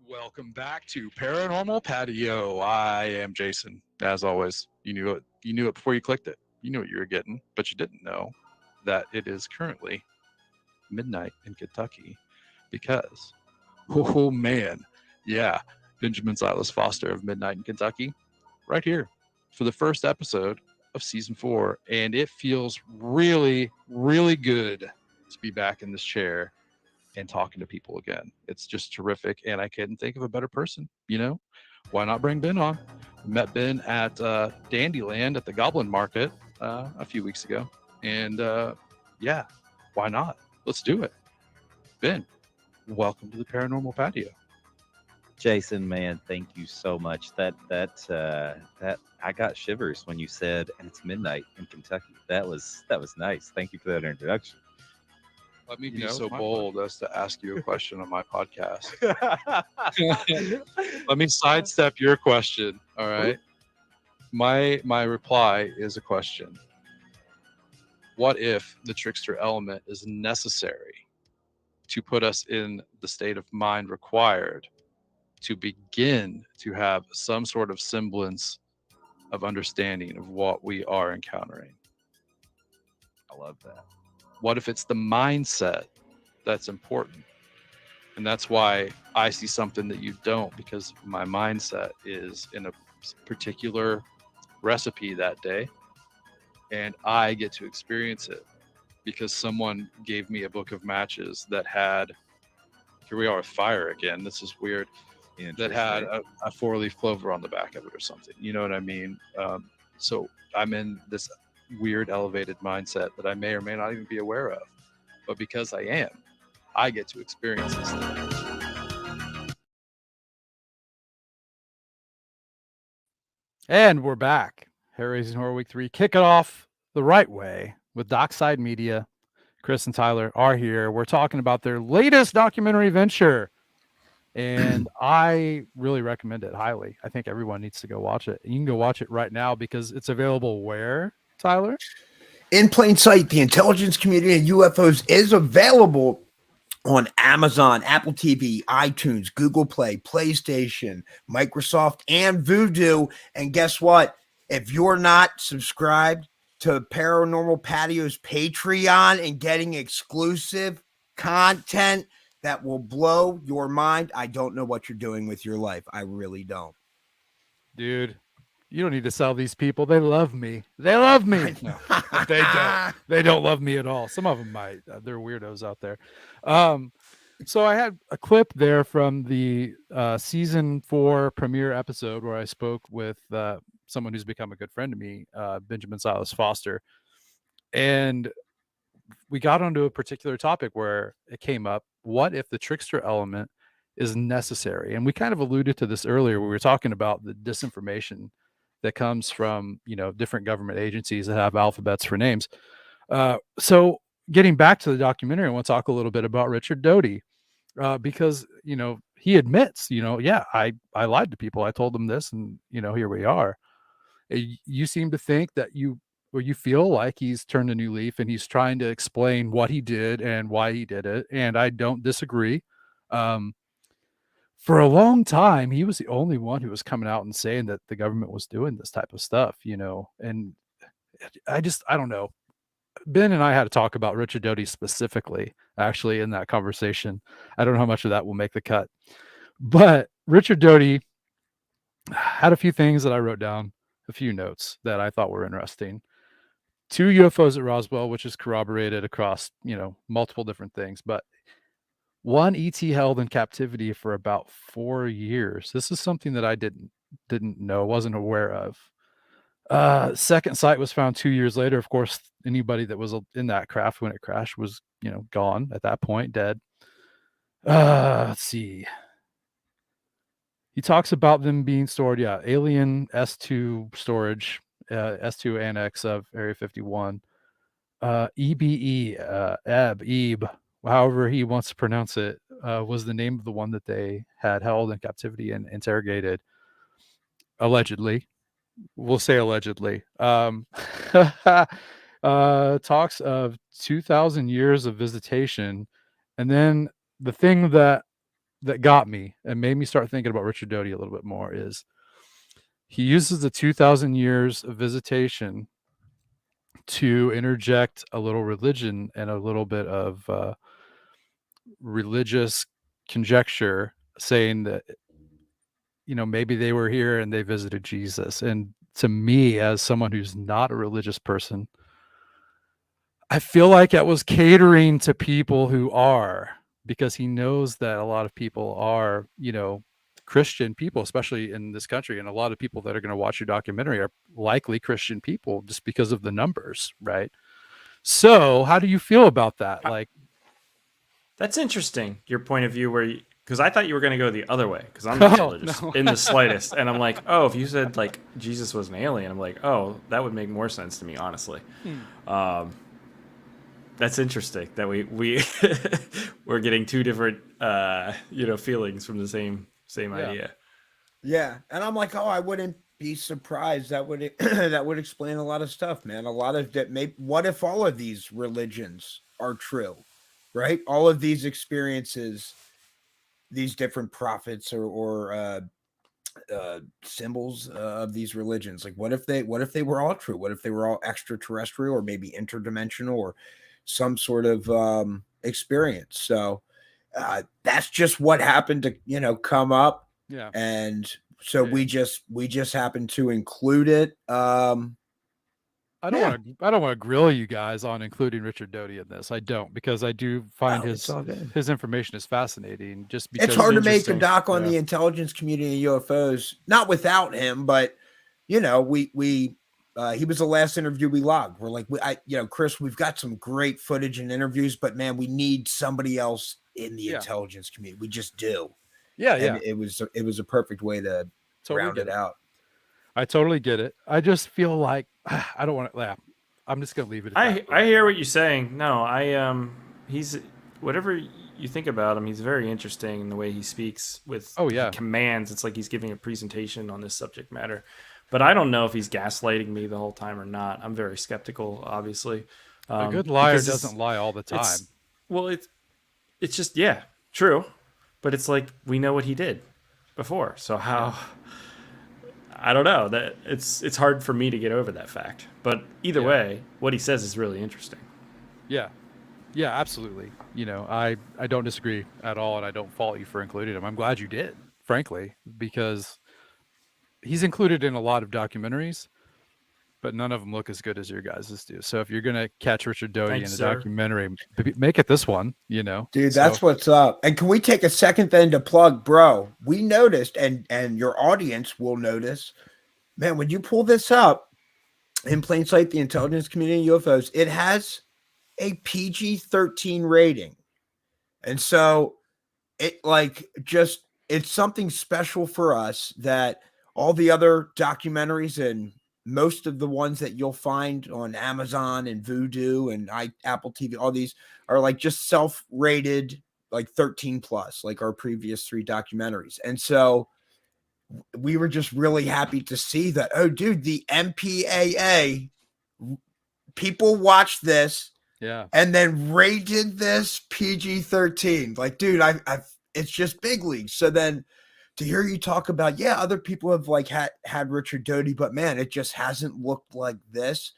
Welcome back to Paranormal Patio. I am Jason. As always, you knew it. You knew it before you clicked it. You knew what you were getting, but you didn't know that it is currently midnight in Kentucky because, oh man, yeah, Benjamin Silas Foster of Midnight in Kentucky, right here for the first episode of season 4, and it feels really, really good to be back in this chair and talking to people again. It's just terrific, and I couldn't think of a better person. Why not bring Ben on? We met Ben at Dandyland at the Goblin Market a few weeks ago, and yeah, why not? Let's do it. Ben, welcome to the Paranormal Patio. Jason, man, thank you so much. That I got shivers when you said, and it's midnight in Kentucky. That was nice. Thank you for that introduction. Let me be so bold as to ask you a question on my podcast. Let me sidestep your question. All right. My reply is a question. What if the trickster element is necessary to put us in the state of mind required to begin to have some sort of semblance of understanding of what we are encountering? I love that. What if it's the mindset that's important? And that's why I see something that you don't, because my mindset is in a particular recipe that day, and I get to experience it because someone gave me a book of matches that had, here we are with fire again, this is weird, that had a 4-leaf clover on the back of it or something. You know what I mean? So I'm in this weird elevated mindset that I may or may not even be aware of, but because I am, I get to experience this thing. And we're back. Hair Raising Horror Week 3. Kick it off the right way with Dockside Media. Chris and Tyler are here. We're talking about their latest documentary venture, and I really recommend it highly. I think everyone needs to go watch it. You can go watch it right now because it's available where, Tyler? In plain sight. The Intelligence Community and UFOs is available on Amazon, Apple TV, iTunes, Google Play, PlayStation, Microsoft, and Vudu. And guess what? If you're not subscribed to Paranormal Patio's Patreon and getting exclusive content that will blow your mind, I don't know what you're doing with your life. I really don't. Dude, you don't need to sell these people. They love me. They love me. No, they don't. They don't love me at all. Some of them might. They're weirdos out there. So I had a clip there from the season 4 premiere episode where I spoke with someone who's become a good friend to me, Benjamin Silas Foster. And we got onto a particular topic where it came up. What if the trickster element is necessary? And we kind of alluded to this earlier. We were talking about the disinformation that comes from, different government agencies that have alphabets for names. So getting back to the documentary, I want to talk a little bit about Richard Doty, because, he admits, yeah, I lied to people. I told them this, and, here we are. You seem to think that you feel like he's turned a new leaf and he's trying to explain what he did and why he did it. And I don't disagree. For a long time, he was the only one who was coming out and saying that the government was doing this type of stuff, and I don't know. Ben and I had to talk about Richard Doty specifically, actually, in that conversation. I don't know how much of that will make the cut, but Richard Doty had a few things that I wrote down, a few notes that I thought were interesting. 2 UFOs at Roswell, which is corroborated across, multiple different things, but 1 ET held in captivity for about 4 years. This is something that I didn't know, wasn't aware of. Second sight was found 2 years later. Of course, anybody that was in that craft when it crashed was, gone at that point, dead. Let's see. He talks about them being stored, alien S2 storage, S2 annex of Area 51. EBE, Ebe, however he wants to pronounce it, was the name of the one that they had held in captivity and interrogated, allegedly. We'll say allegedly. Talks of 2,000 years of visitation. And then the thing that got me and made me start thinking about Richard Doty a little bit more is he uses the 2,000 years of visitation to interject a little religion and a little bit of religious conjecture, saying that, maybe they were here and they visited Jesus. And to me, as someone who's not a religious person, I feel like it was catering to people who are, because he knows that a lot of people are, Christian people, especially in this country. And a lot of people that are going to watch your documentary are likely Christian people just because of the numbers, right? So how do you feel about that? Like, that's interesting, your point of view, where because I thought you were going to go the other way, because I'm not religious in the slightest. And I'm like, oh, if you said like Jesus was an alien, I'm like, oh, that would make more sense to me, honestly. That's interesting that we're getting two different feelings from the same idea. Yeah, and I'm like, oh, I wouldn't be surprised. That would that would explain a lot of stuff, man. A lot of that. Maybe what if all of these religions are true, right? All of these experiences, these different prophets or symbols of these religions. Like, what if they were all true? What if they were all extraterrestrial or maybe interdimensional or some sort of experience? So that's just what happened to come up. Yeah. And so we just happened to include it. I don't want to grill you guys on including Richard Doty in this. I don't, because I do find his information is fascinating. Just because it's hard to make a doc on the intelligence community and UFOs, not without him, but he was the last interview we logged. We're like, Chris, we've got some great footage and interviews, but man, we need somebody else in the intelligence community. We just do. Yeah. And it was a perfect way to round it out. I totally get it. I just feel like I don't want to laugh. I'm just going to leave it at that. I hear what you're saying. No, he's whatever you think about him, he's very interesting in the way he speaks with commands. It's like he's giving a presentation on this subject matter. But I don't know if he's gaslighting me the whole time or not. I'm very skeptical, obviously. A good liar doesn't lie all the time. It's just, true. But it's like, we know what he did before. So how... I don't know. That it's hard for me to get over that fact. But either way, what he says is really interesting. Yeah. Yeah, absolutely. I don't disagree at all, and I don't fault you for including him. I'm glad you did, frankly, because he's included in a lot of documentaries, but none of them look as good as your guys's do. So if you're going to catch Richard Doty in a documentary, make it this one, Dude, that's what's up. And can we take a second then to plug, bro? We noticed, and your audience will notice, man, when you pull this up in plain sight, the intelligence community UFOs, it has a PG-13 rating. And so it's something special for us that all the other documentaries and most of the ones that you'll find on Amazon and Vudu and Apple TV, all these are like just self-rated, like 13 plus, like our previous 3 documentaries. And so we were just really happy to see that. Oh, dude, the MPAA people watched this, and then rated this PG-13. Like, dude, it's just big leagues. So then to hear you talk about, other people have like had Richard Doty, but man, it just hasn't looked like this.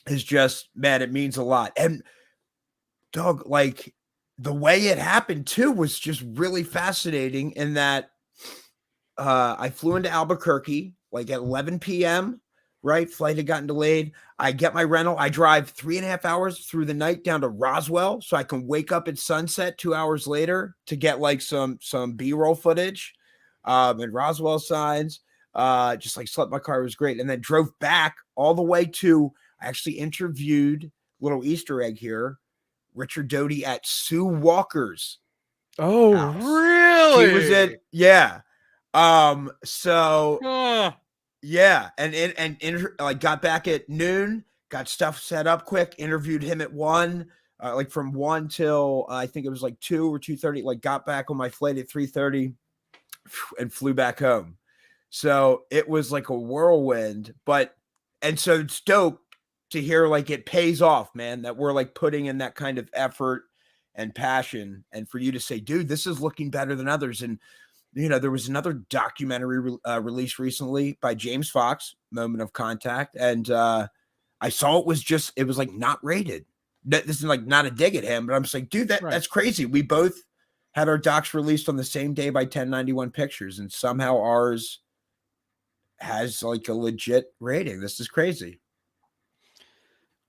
is just, man, it means a lot. And dog, like the way it happened too was just really fascinating in that I flew into Albuquerque like at 11 p.m. Right, flight had gotten delayed. I get my rental. I drive 3.5 hours through the night down to Roswell so I can wake up at sunset 2 hours later to get like some B-roll footage and Roswell signs. Just like slept my car. It was great. And then drove back all the way to, I actually interviewed, little Easter egg here, Richard Doty at Sue Walker's house. Really? She was at, yeah. Yeah, and like got back at noon, got stuff set up quick, interviewed him at 1, like from 1 till I think it was like 2 or 2:30, like got back on my flight at 3:30 and flew back home. So it was like a whirlwind, and so it's dope to hear like it pays off, man, that we're like putting in that kind of effort and passion, and for you to say, dude, this is looking better than others. And there was another documentary released recently by James Fox, Moment of Contact, and I saw it was like not rated. This is like not a dig at him, but I'm just like, dude, that's crazy. We both had our docs released on the same day by 1091 Pictures, and somehow ours has like a legit rating. This is crazy.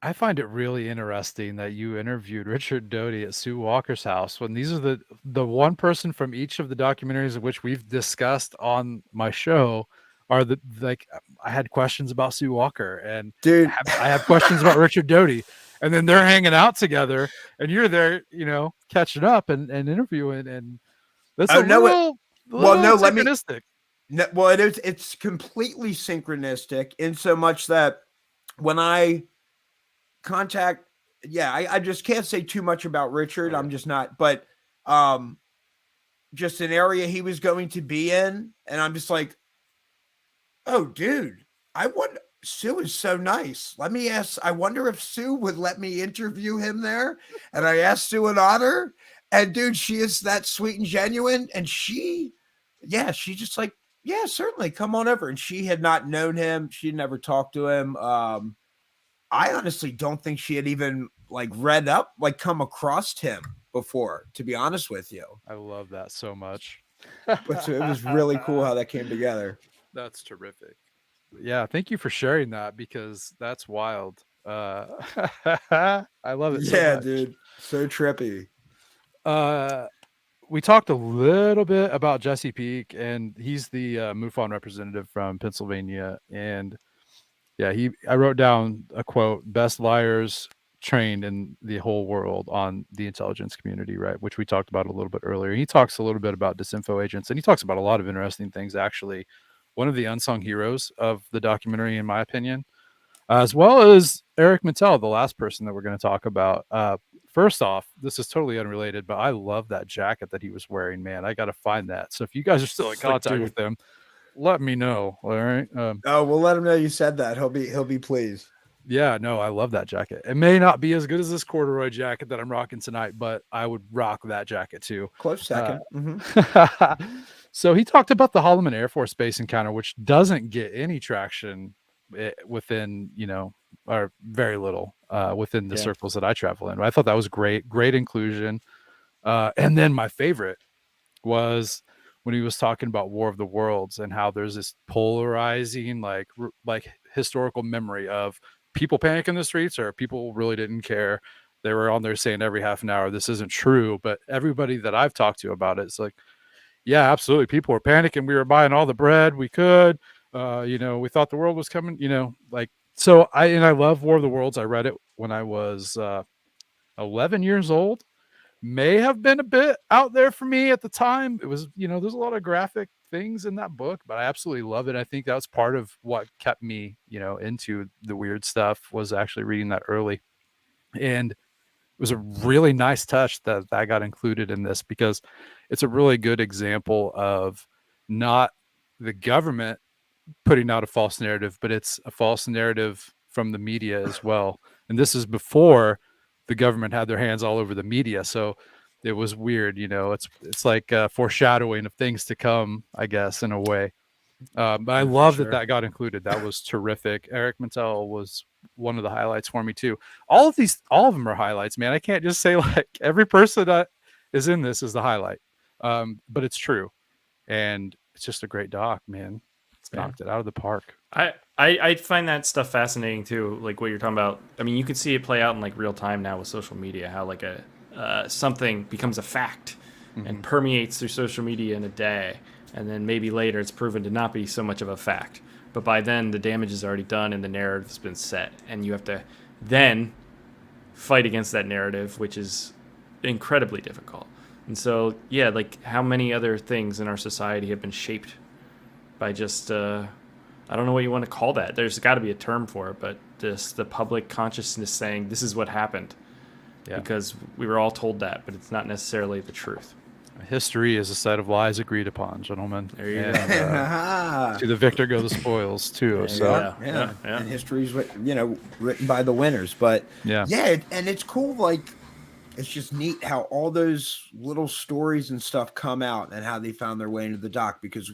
I find it really interesting that you interviewed Richard Doty at Sue Walker's house when these are the one person from each of the documentaries of which we've discussed on my show are I had questions about Sue Walker, and dude, I have questions about Richard Doty, and then they're hanging out together and you're there, catching up and interviewing, and that's synchronistic. It's completely synchronistic in so much that when I contact, I just can't say too much about Richard. I'm just not, but just an area he was going to be in, and I'm just like, oh dude, Sue is so nice. Let me ask, I wonder if Sue would let me interview him there. And I asked Sue an honor, and dude, she is that sweet and genuine, and she just like, yeah, certainly come on over. And she had not known him, she had never talked to him. I honestly don't think she had even like come across him before, to be honest with you. I love that so much. But so it was really cool how that came together. That's terrific. Yeah, thank you for sharing that, because that's wild. I love it. Yeah, so dude, so trippy. We talked a little bit about Jesse Peak, and he's the MUFON representative from Pennsylvania, and I wrote down a quote: "Best liars trained in the whole world on the intelligence community," right? Which we talked about a little bit earlier. He talks a little bit about disinfo agents, and he talks about a lot of interesting things. Actually, one of the unsung heroes of the documentary, in my opinion, as well as Eric Mattel, the last person that we're going to talk about. First off, this is totally unrelated, but I love that jacket that he was wearing, man. I got to find that. So if you guys are still in contact with him, let me know. All right. We'll let him know you said that. He'll be pleased. Yeah, no, I love that jacket. It may not be as good as this corduroy jacket that I'm rocking tonight, but I would rock that jacket too. Close second. So he talked about the Holloman Air Force Base encounter, which doesn't get any traction within, or very little within the circles that I travel in. I thought that was great inclusion. And then my favorite was when he was talking about War of the Worlds and how there's this polarizing, like historical memory of people panic in the streets, or people really didn't care. They were on there saying every half an hour, this isn't true. But everybody that I've talked to about it's like, yeah, absolutely. People were panicking. We were buying all the bread we could. We thought the world was coming, so I love War of the Worlds. I read it when I was 11 years old. May have been a bit out there for me at the time. It was, there's a lot of graphic things in that book, but I absolutely love it. I think that was part of what kept me, into the weird stuff, was actually reading that early. And it was a really nice touch that got included in this, because it's a really good example of not the government putting out a false narrative, but it's a false narrative from the media as well. And this is before the government had their hands all over the media. So it was weird, it's like foreshadowing of things to come, I guess, in a way. But I love that got included. That was terrific. Eric Mattel was one of the highlights for me too. All of them are highlights, man. I can't just say like every person that is in this is the highlight. But it's true. And it's just a great doc, man. It's knocked it out of the park. I find that stuff fascinating too, like what you're talking about. I mean, you can see it play out in like real time now with social media, how like something becomes a fact and permeates through social media in a day, and then maybe later it's proven to not be so much of a fact. But by then the damage is already done and the narrative's been set, and you have to then fight against that narrative, which is incredibly difficult. And so, yeah, like how many other things in our society have been shaped by just, I don't know what you want to call that. There's got to be a term for it, but the public consciousness saying this is what happened. Yeah. Because we were all told that, but it's not necessarily the truth. History is a set of lies agreed upon, gentlemen. There you go. To the victor go the spoils, too. So yeah. And history's written by the winners. But and it's cool. Like, it's just neat how all those little stories and stuff come out and how they found their way into the doc. Because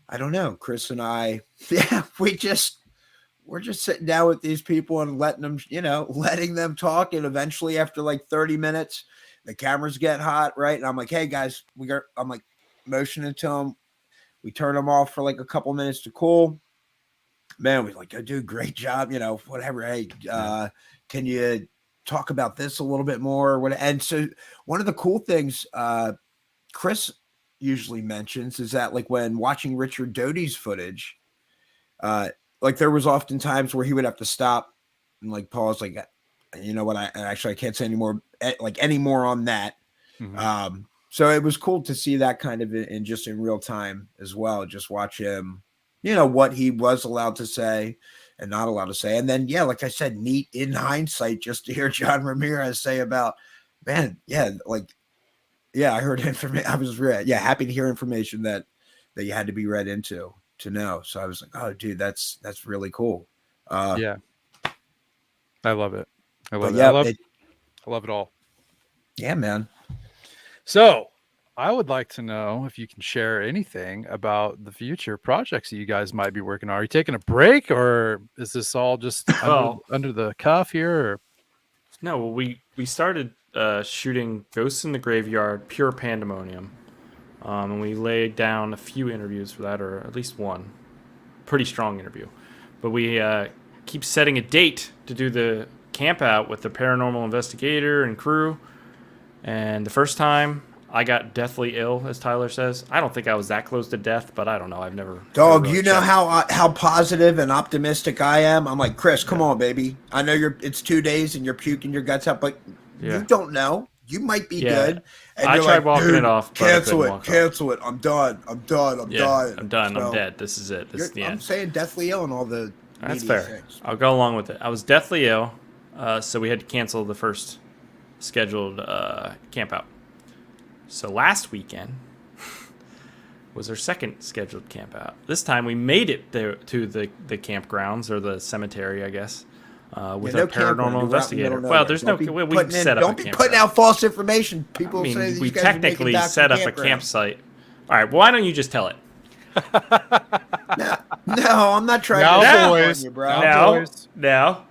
I don't know, Chris and I, we're just sitting down with these people and letting them talk. And eventually, after like 30 minutes. The cameras get hot, right? And I'm like, hey guys, I'm like motioning to them. We turn them off for like a couple minutes to cool. Man, we're like, oh, dude, great job, whatever. Hey, can you talk about this a little bit more? And so one of the cool things Chris usually mentions is that like when watching Richard Doty's footage, like there was often times where he would have to stop and like pause, like, you know what? I can't say anymore on that. So it was cool to see that kind of in real time as well. Just watch him, what he was allowed to say and not allowed to say. And then, like I said, neat in hindsight, just to hear John Ramirez say about, man, I heard information. I was happy to hear information that you had to be read into to know. So I was like, oh, dude, that's really cool. I love it. I love it. I love it all. Yeah, man. So I would like to know if you can share anything about the future projects that you guys might be working on. Are you taking a break, or is this all just under the cuff here? Or? No, well, we started shooting Ghosts in the Graveyard, Pure Pandemonium. And we laid down a few interviews for that, or at least one. Pretty strong interview. But we keep setting a date to do the camp out with the paranormal investigator and crew. And the first time I got deathly ill, as Tyler says. I don't think I was that close to death, but I don't know. I've never. Dog, really know how positive and optimistic I am. I'm like, Chris, come on, baby. I know it's 2 days and you're puking your guts out, but you don't know. You might be good. And I tried walking it off. But cancel it. I'm done. I'm done. I'm done. I'm dead. This is it. This is the end. I'm saying deathly ill and all the. That's fair. Things. I'll go along with it. I was deathly ill, so we had to cancel the first scheduled camp out. So last weekend was our second scheduled camp out. This time we made it to the campgrounds, or the cemetery, I guess, with our paranormal investigator. Well, there's we set up. Don't be putting out false information. People say we technically set up a campsite. All right, why don't you just tell it? No, I'm not trying to boys, you, bro. Now.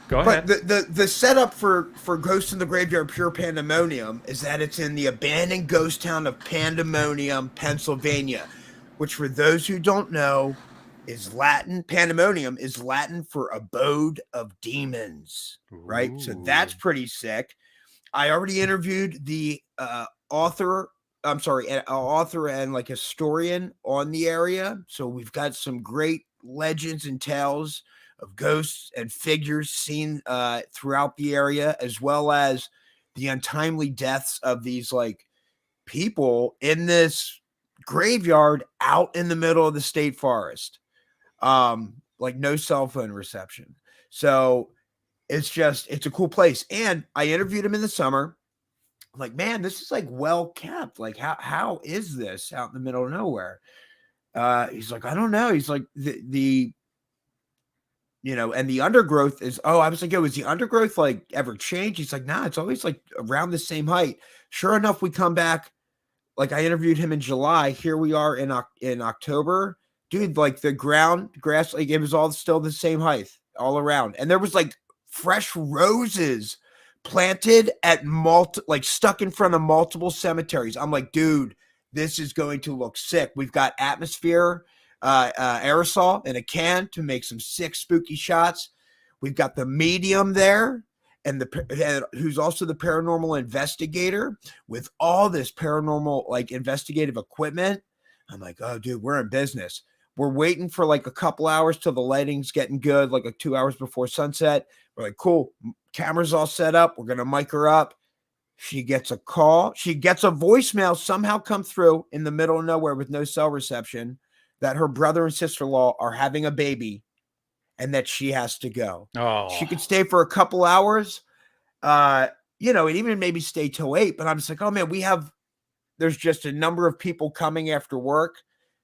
Go ahead. But the setup for Ghosts in the Graveyard Pure Pandemonium is that it's in the abandoned ghost town of Pandemonium, Pennsylvania, which, for those who don't know, is Latin. Pandemonium is Latin for abode of demons, right? So that's pretty sick. I already interviewed the author and like historian on the area. So we've got some great legends and tales of ghosts and figures seen throughout the area, as well as the untimely deaths of these like people in this graveyard out in the middle of the state forest. Like no cell phone reception. So it's a cool place. And I interviewed him in the summer. I'm like, man, this is like well kept. Like how is this out in the middle of nowhere? He's like, I don't know. He's like the and the undergrowth is, I was like, was the undergrowth like ever changed? He's like, nah, it's always like around the same height. Sure enough, we come back. Like I interviewed him in July. Here we are in October. Dude, like the grass, like it was all still the same height. all around. And there was like fresh roses planted at stuck in front of multiple cemeteries. I'm like, dude, this is going to look sick. We've got atmosphere, aerosol in a can to make some sick, spooky shots. We've got the medium there, and who's also the paranormal investigator with all this paranormal like investigative equipment. I'm like, oh, dude, we're in business. We're waiting for like a couple hours till the lighting's getting good, like 2 hours before sunset. We're like, cool, camera's all set up. We're gonna mic her up. She gets a call. She gets a voicemail somehow come through in the middle of nowhere with no cell reception that her brother and sister-in-law are having a baby and that she has to go. Oh, she could stay for a couple hours, and even maybe stay till 8. But I'm just like, oh man, there's just a number of people coming after work.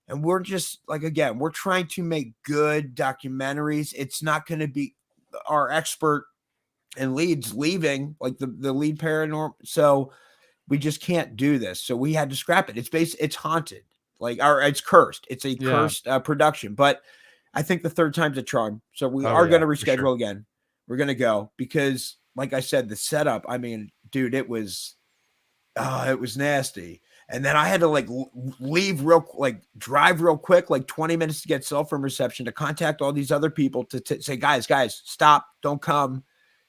And we're just like, again, we're trying to make good documentaries. It's not going to be our expert and leads leaving, like the lead paranormal. So we just can't do this. So we had to scrap it. It's haunted, it's cursed. It's a cursed production. But I think the third time's a charm. So we are going to reschedule again. We're going to go because, like I said, the setup, I mean, dude, it was nasty. And then I had to drive real quick, 20 minutes to get cell phone reception to contact all these other people to say, guys, stop, don't come.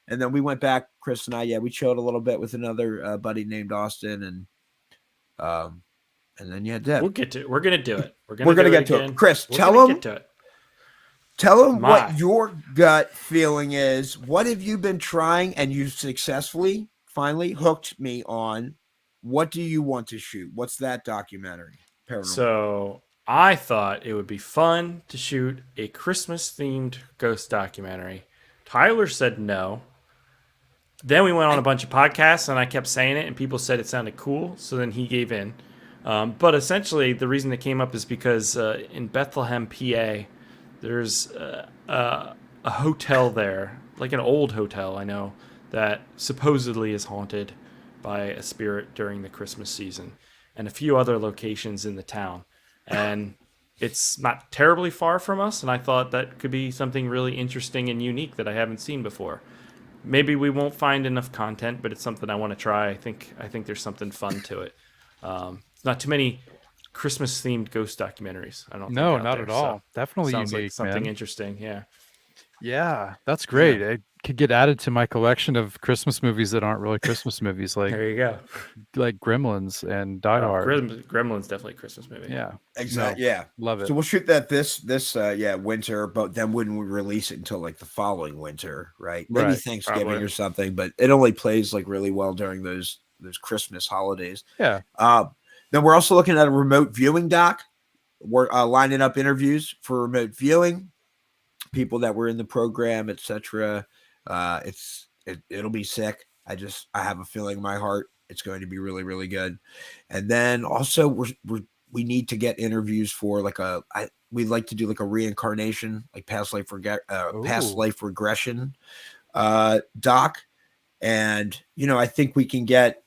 And then we went back, Chris and I, we chilled a little bit with another buddy named Austin. And then we're going to do it. We're going to get to it. Chris, tell them what your gut feeling is. What have you been trying and you successfully finally hooked me on? What do you want to shoot? What's that documentary? Paranormal. So I thought it would be fun to shoot a Christmas-themed ghost documentary. Tyler said no. Then we went on a bunch of podcasts, and I kept saying it, and people said it sounded cool, so then he gave in. But essentially, the reason it came up is because in Bethlehem, PA, there's a hotel there, like an old hotel, I know, that supposedly is haunted by a spirit during the Christmas season, and a few other locations in the town. And it's not terribly far from us, and I thought that could be something really interesting and unique that I haven't seen before. Maybe we won't find enough content, but it's something I want to try. I think there's something fun to it. Not too many Christmas-themed ghost documentaries. I don't. No, think not there, at all. So definitely sounds unique, like something man. interesting. Yeah. Yeah, that's great. It could get added to my collection of Christmas movies that aren't really Christmas movies. Like there you go, like Gremlins and Die Hard. Gremlins definitely a Christmas movie. Yeah, exactly. No, love it. So we'll shoot that this winter, but then wouldn't we release it until like the following winter, right? Maybe Thanksgiving probably. Or something. But it only plays like really well during those Christmas holidays. Yeah. Then we're also looking at a remote viewing doc. We're lining up interviews for remote viewing. People that were in the program, etc. It'll be sick. I have a feeling in my heart it's going to be really, really good. And then also we need to get interviews for we'd like to do like a reincarnation, like past life regression doc. And I think we can get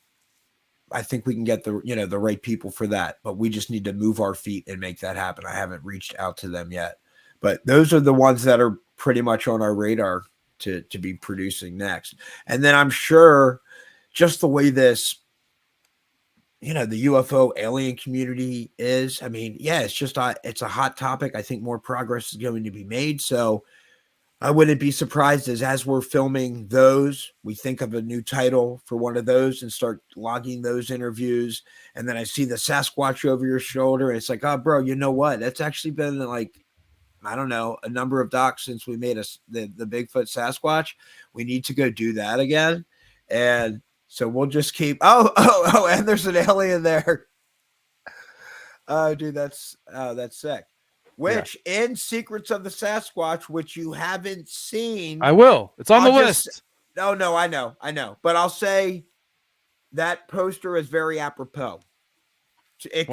the right people for that, but we just need to move our feet and make that happen. I haven't reached out to them yet. But those are the ones that are pretty much on our radar to be producing next. And then I'm sure just the way this, the UFO alien community is, I mean, it's a hot topic. I think more progress is going to be made. So I wouldn't be surprised as we're filming those, we think of a new title for one of those and start logging those interviews. And then I see the Sasquatch over your shoulder. And it's like, oh, bro, you know what? That's actually been like, I don't know, a number of docs since we made the Bigfoot Sasquatch. We need to go do that again. And so we'll just keep, and there's an alien there. Oh, dude, that's sick. Which in Secrets of the Sasquatch, which you haven't seen. I will. It's on the list. No, I know. But I'll say that poster is very apropos. It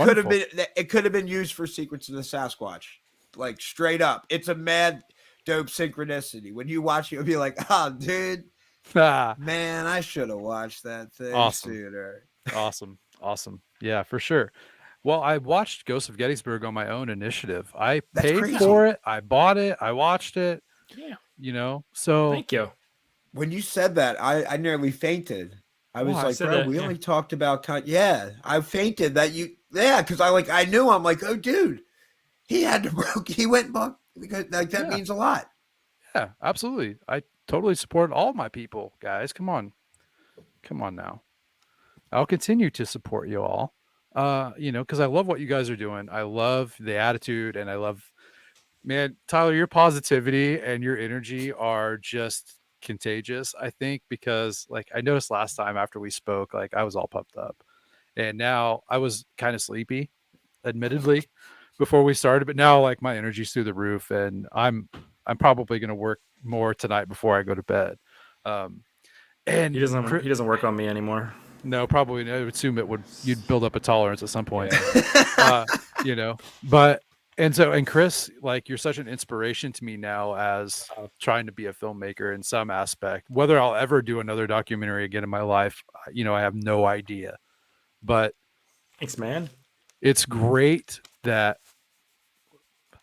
could have been used for Secrets of the Sasquatch. Like straight up, it's a mad dope synchronicity. When you watch it, you'll be like, "Oh, dude, man, I should have watched that thing sooner." Awesome. Yeah, for sure. Well, I watched Ghosts of Gettysburg on my own initiative. I paid for it. I bought it. I watched it. Yeah. So thank you. When you said that, I nearly fainted. I was like, bro, we only talked about I fainted because I knew. I'm like, oh dude, he went because that means a lot. Yeah, absolutely. I totally support all my people, guys. Come on now. I'll continue to support you all. Because I love what you guys are doing. I love the attitude, and I love, man, Tyler, your positivity and your energy are just contagious. I think because I noticed last time after we spoke, I was all pumped up, and now I was kind of sleepy, admittedly, before we started, but now my energy's through the roof, and I'm probably going to work more tonight before I go to bed. And he doesn't work on me anymore. No, probably. I would assume you'd build up a tolerance at some point. But and Chris, you're such an inspiration to me now as trying to be a filmmaker in some aspect. Whether I'll ever do another documentary again in my life, I have no idea. But thanks, man. It's great that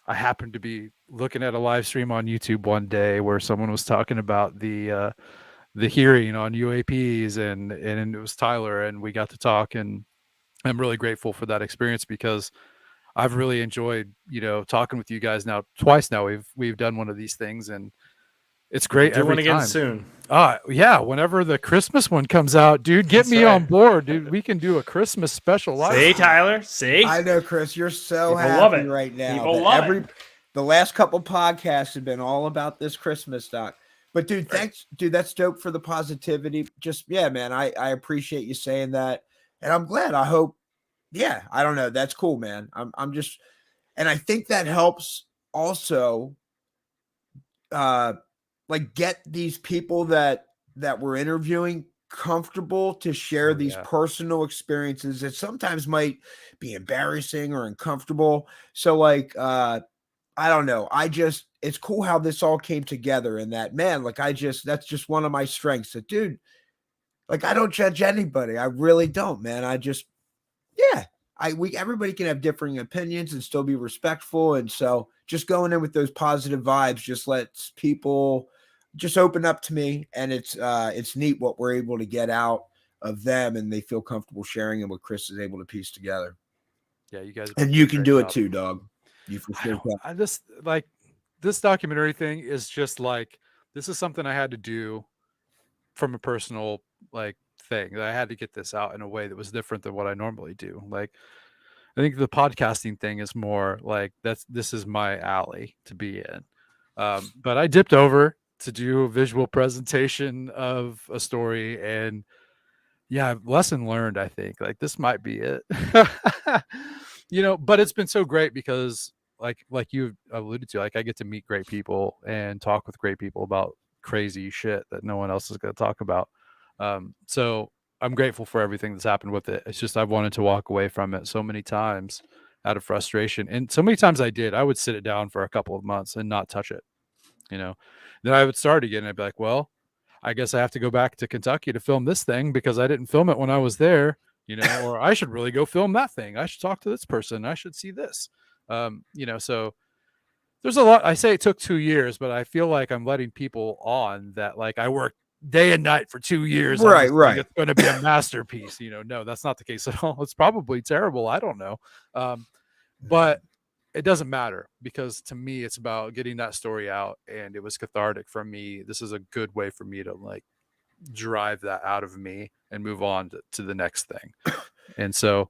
I happened to be looking at a live stream on YouTube one day where someone was talking about the hearing on UAPs, and it was Tyler, and we got to talk, and I'm really grateful for that experience because I've really enjoyed, talking with you guys now. Twice now we've done one of these things, and it's great every time. Again soon. Yeah, whenever the Christmas one comes out, dude, get me on board, dude. We can do a Christmas special live. See, Tyler, see? I know, Chris, you're so People happy love it. right now. People love it. The last couple podcasts have been all about this Christmas doc. But dude, thanks, dude. That's dope for the positivity. Just man, I appreciate you saying that, and I'm glad. I hope, I don't know. That's cool, man. I'm just, and I think that helps also, get these people that we're interviewing comfortable to share these personal experiences that sometimes might be embarrassing or uncomfortable. So I don't know. It's cool how this all came together, and that, man, that's just one of my strengths. That, dude, I don't judge anybody. I really don't, man. Everybody can have differing opinions and still be respectful. And so just going in with those positive vibes just lets people just open up to me. And it's neat what we're able to get out of them, and they feel comfortable sharing and what Chris is able to piece together. Yeah, you guys. And you can do it too, dog. You for sure. I just this documentary thing is just this is something I had to do from a personal thing that I had to get this out in a way that was different than what I normally do. I think the podcasting thing is more this is my alley to be in. But I dipped over to do a visual presentation of a story, and lesson learned. I think this might be it. But it's been so great because like you alluded to, I get to meet great people and talk with great people about crazy shit that no one else is going to talk about. So I'm grateful for everything that's happened with it. It's just I've wanted to walk away from it so many times out of frustration, and so many times I would sit it down for a couple of months and not touch it. Then I would start again. I'd be like, well, I guess I have to go back to Kentucky to film this thing because I didn't film it when I was there. Or I should really go film that thing. I should talk to this person. I should see this. So there's a lot. I say it took 2 years, but I feel like I'm letting people on that. I worked day and night for 2 years. Right. It's going to be a masterpiece. No, that's not the case at all. It's probably terrible. I don't know. But it doesn't matter because to me, it's about getting that story out, and it was cathartic for me. This is a good way for me to drive that out of me and move on to the next thing. And so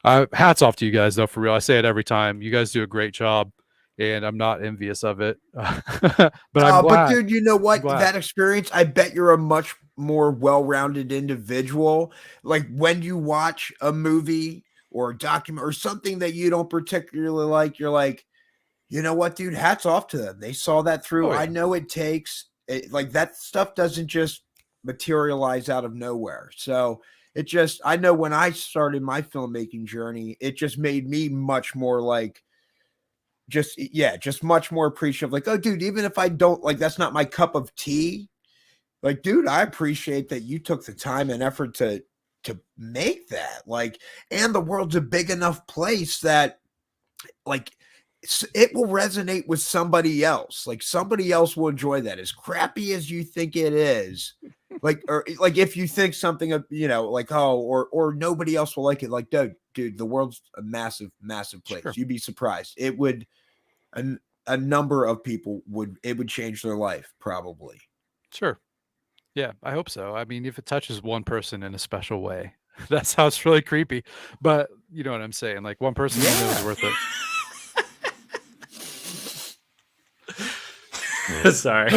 hats off to you guys though, for real. I say it every time. You guys do a great job, and I'm not envious of it. But I'm glad. But dude, you know what? That experience, I bet you're a much more well-rounded individual. When you watch a movie or a document or something that you don't particularly like, you're like, you know what, dude, hats off to them. They saw that through. Oh, yeah. I know it takes that stuff doesn't just materialize out of nowhere. So I know when I started my filmmaking journey, it just made me much more just much more appreciative. Oh, dude, even if I don't that's not my cup of tea. Dude, I appreciate that you took the time and effort to make that. And the world's a big enough place that it will resonate with somebody else. Like somebody else will enjoy that. As crappy as you think it is, like, or like if you think something of, like, oh, or nobody else will like it. Like, dude, the world's a massive, massive place. Sure. You'd be surprised. It would, a number of people would change their life probably. Sure. Yeah, I hope so. I mean, if it touches one person in a special way, that sounds really creepy, but you know what I'm saying? Like one person is worth it. Sorry.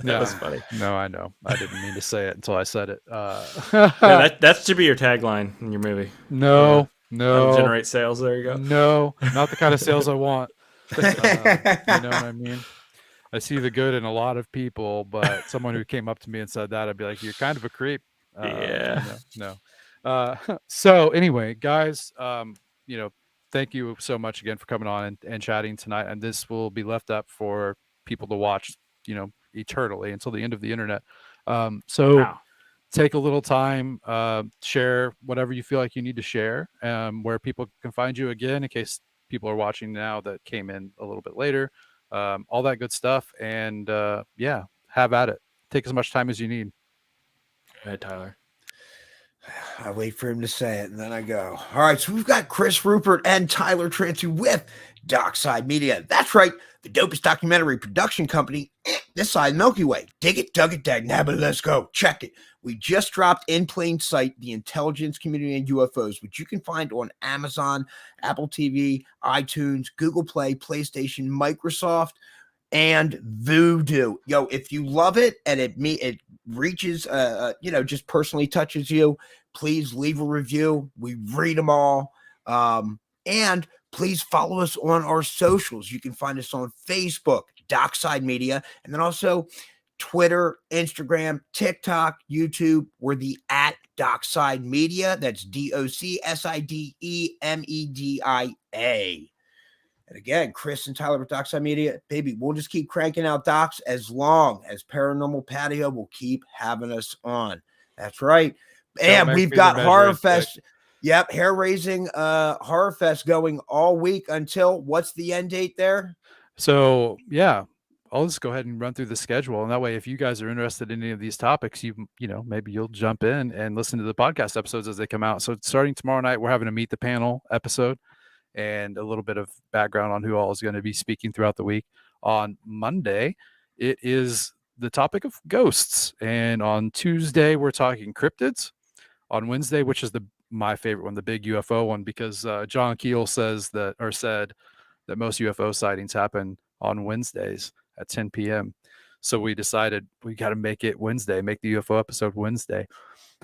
That was funny. No, I know. I didn't mean to say it until I said it. Yeah, that should be your tagline in your movie. No. That'll generate sales. There you go. No, not the kind of sales I want. You know what I mean? I see the good in a lot of people, but someone who came up to me and said that, I'd be like, you're kind of a creep. Yeah. No. So anyway, guys, thank you so much again for coming on and chatting tonight. And this will be left up for people to watch, eternally until the end of the internet. Take a little time, share whatever you feel like you need to share, where people can find you again, in case people are watching now that came in a little bit later, all that good stuff. And have at it. Take as much time as you need. Go ahead, Tyler. I wait for him to say it, and then I go. All right, so we've got Chris Ruppert and Tyler Transue with Dockside Media. That's right, the dopest documentary production company this side of the Milky Way. Dig it, dug it, dag, nabbit, let's go. Check it. We just dropped in plain sight the Intelligence Community and UFOs, which you can find on Amazon, Apple TV, iTunes, Google Play, PlayStation, Microsoft, and Voodoo. Yo, if you love it and it reaches, just personally touches you, please leave a review. We read them all. And please follow us on our socials. You can find us on Facebook, Dockside Media, and then also Twitter, Instagram, TikTok, YouTube. We're the @Dockside Media. That's DOCSIDEMEDIA. And again, Chris and Tyler with Dockside Media, baby, we'll just keep cranking out docs as long as Paranormal Patio will keep having us on. That's right. And we've got Horror Fest. Yep, hair-raising Horror Fest going all week until, what's the end date there? So, yeah, I'll just go ahead and run through the schedule. And that way, if you guys are interested in any of these topics, maybe you'll jump in and listen to the podcast episodes as they come out. So starting tomorrow night, we're having a Meet the Panel episode and a little bit of background on who all is going to be speaking throughout the week. On Monday, it is the topic of ghosts. And on Tuesday, we're talking cryptids. On Wednesday, which is my favorite one, the big UFO one, because John Keel said that most UFO sightings happen on Wednesdays at 10 p.m. So we decided we got to make it Wednesday, make the UFO episode Wednesday.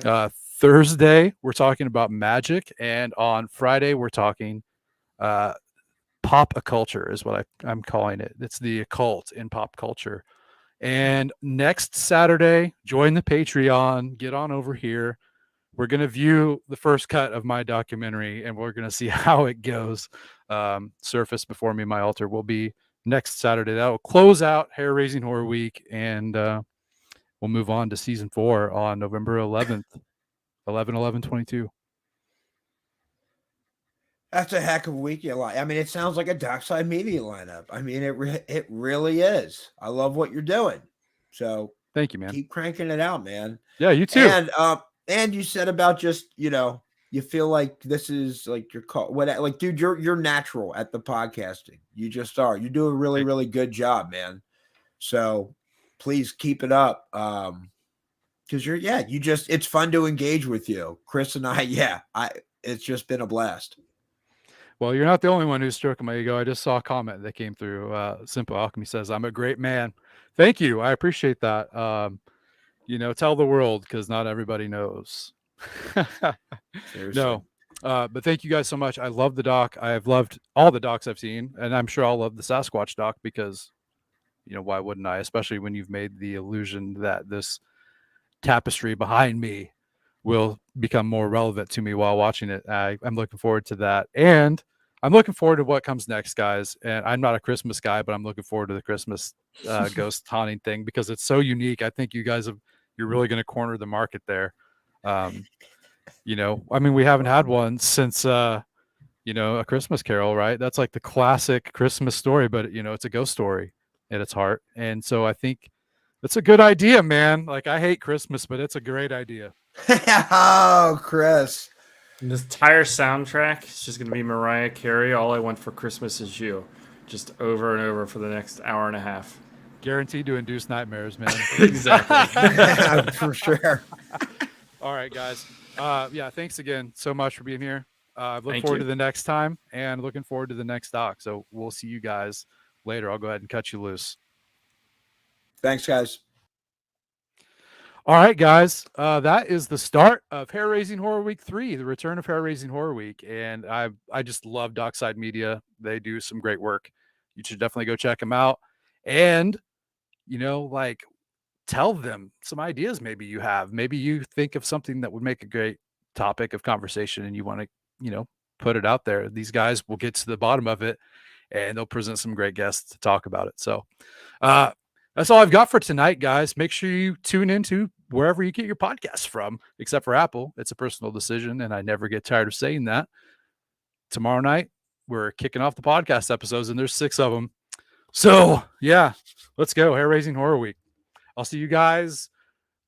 Thursday, we're talking about magic. And on Friday, we're talking pop culture is what I'm calling it. It's the occult in pop culture. And next Saturday, join the Patreon, get on over here. We're going to view the first cut of my documentary, and we're going to see how it goes. Surface Before Me, My Altar will be next Saturday. That will close out Hair Raising Horror Week, and we'll move on to season 4 on November 11th, 11/11/22. That's a heck of a week. I mean, it sounds like a Dockside Media lineup. I mean, it really is. I love what you're doing. So thank you, man. Keep cranking it out, man. Yeah, you too. And you said about just, you feel like this is like your call. Like, dude, you're natural at the podcasting. You just are. You do a really, really good job, man. So please keep it up. Because it's fun to engage with you. Chris and it's just been a blast. Well, you're not the only one who's stroking my ego. I just saw a comment that came through. Simple Alchemy says, "I'm a great man." Thank you. I appreciate that. Tell the world, because not everybody knows. No, but thank you guys so much. I love the doc. I have loved all the docs I've seen, and I'm sure I'll love the Sasquatch doc because, why wouldn't I? Especially when you've made the illusion that this tapestry behind me will become more relevant to me while watching it. I'm looking forward to that, and I'm looking forward to what comes next, guys. And I'm not a Christmas guy, but I'm looking forward to the Christmas ghost haunting thing because it's so unique. I think you're really going to corner the market there. We haven't had one since A Christmas Carol, right? That's like the classic Christmas story, but it's a ghost story at its heart. And so I think that's a good idea, man. Like, I hate Christmas, but it's a great idea. Oh, Chris. And this entire soundtrack is just going to be Mariah Carey, All I Want for Christmas Is You, just over and over for the next hour and a half. Guaranteed to induce nightmares, man. Exactly. For sure. All right, guys. Yeah, thanks again so much for being here. Look Thank forward you. to the next time and looking forward to the next doc. So we'll see you guys later. I'll go ahead and cut you loose. Thanks, guys. All right, guys. That is the start of Hair Raising Horror Week 3, the return of Hair Raising Horror Week. And I just love Dockside Media. They do some great work. You should definitely go check them out. And, like, tell them some ideas maybe you have. Maybe you think of something that would make a great topic of conversation and you want to, put it out there. These guys will get to the bottom of it and they'll present some great guests to talk about it. So that's all I've got for tonight, guys. Make sure you tune into wherever you get your podcasts from, except for Apple. It's a personal decision, and I never get tired of saying that. Tomorrow night, we're kicking off the podcast episodes, and there's 6 of them. So, yeah, let's go. Hair Raising Horror Week. I'll see you guys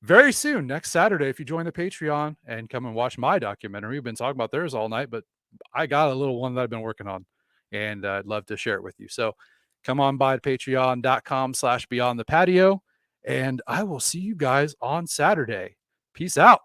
very soon, next Saturday, if you join the Patreon and come and watch my documentary. We've been talking about theirs all night, but I got a little one that I've been working on, and I'd love to share it with you. So come on by to patreon.com/beyondthepatio, and I will see you guys on Saturday. Peace out.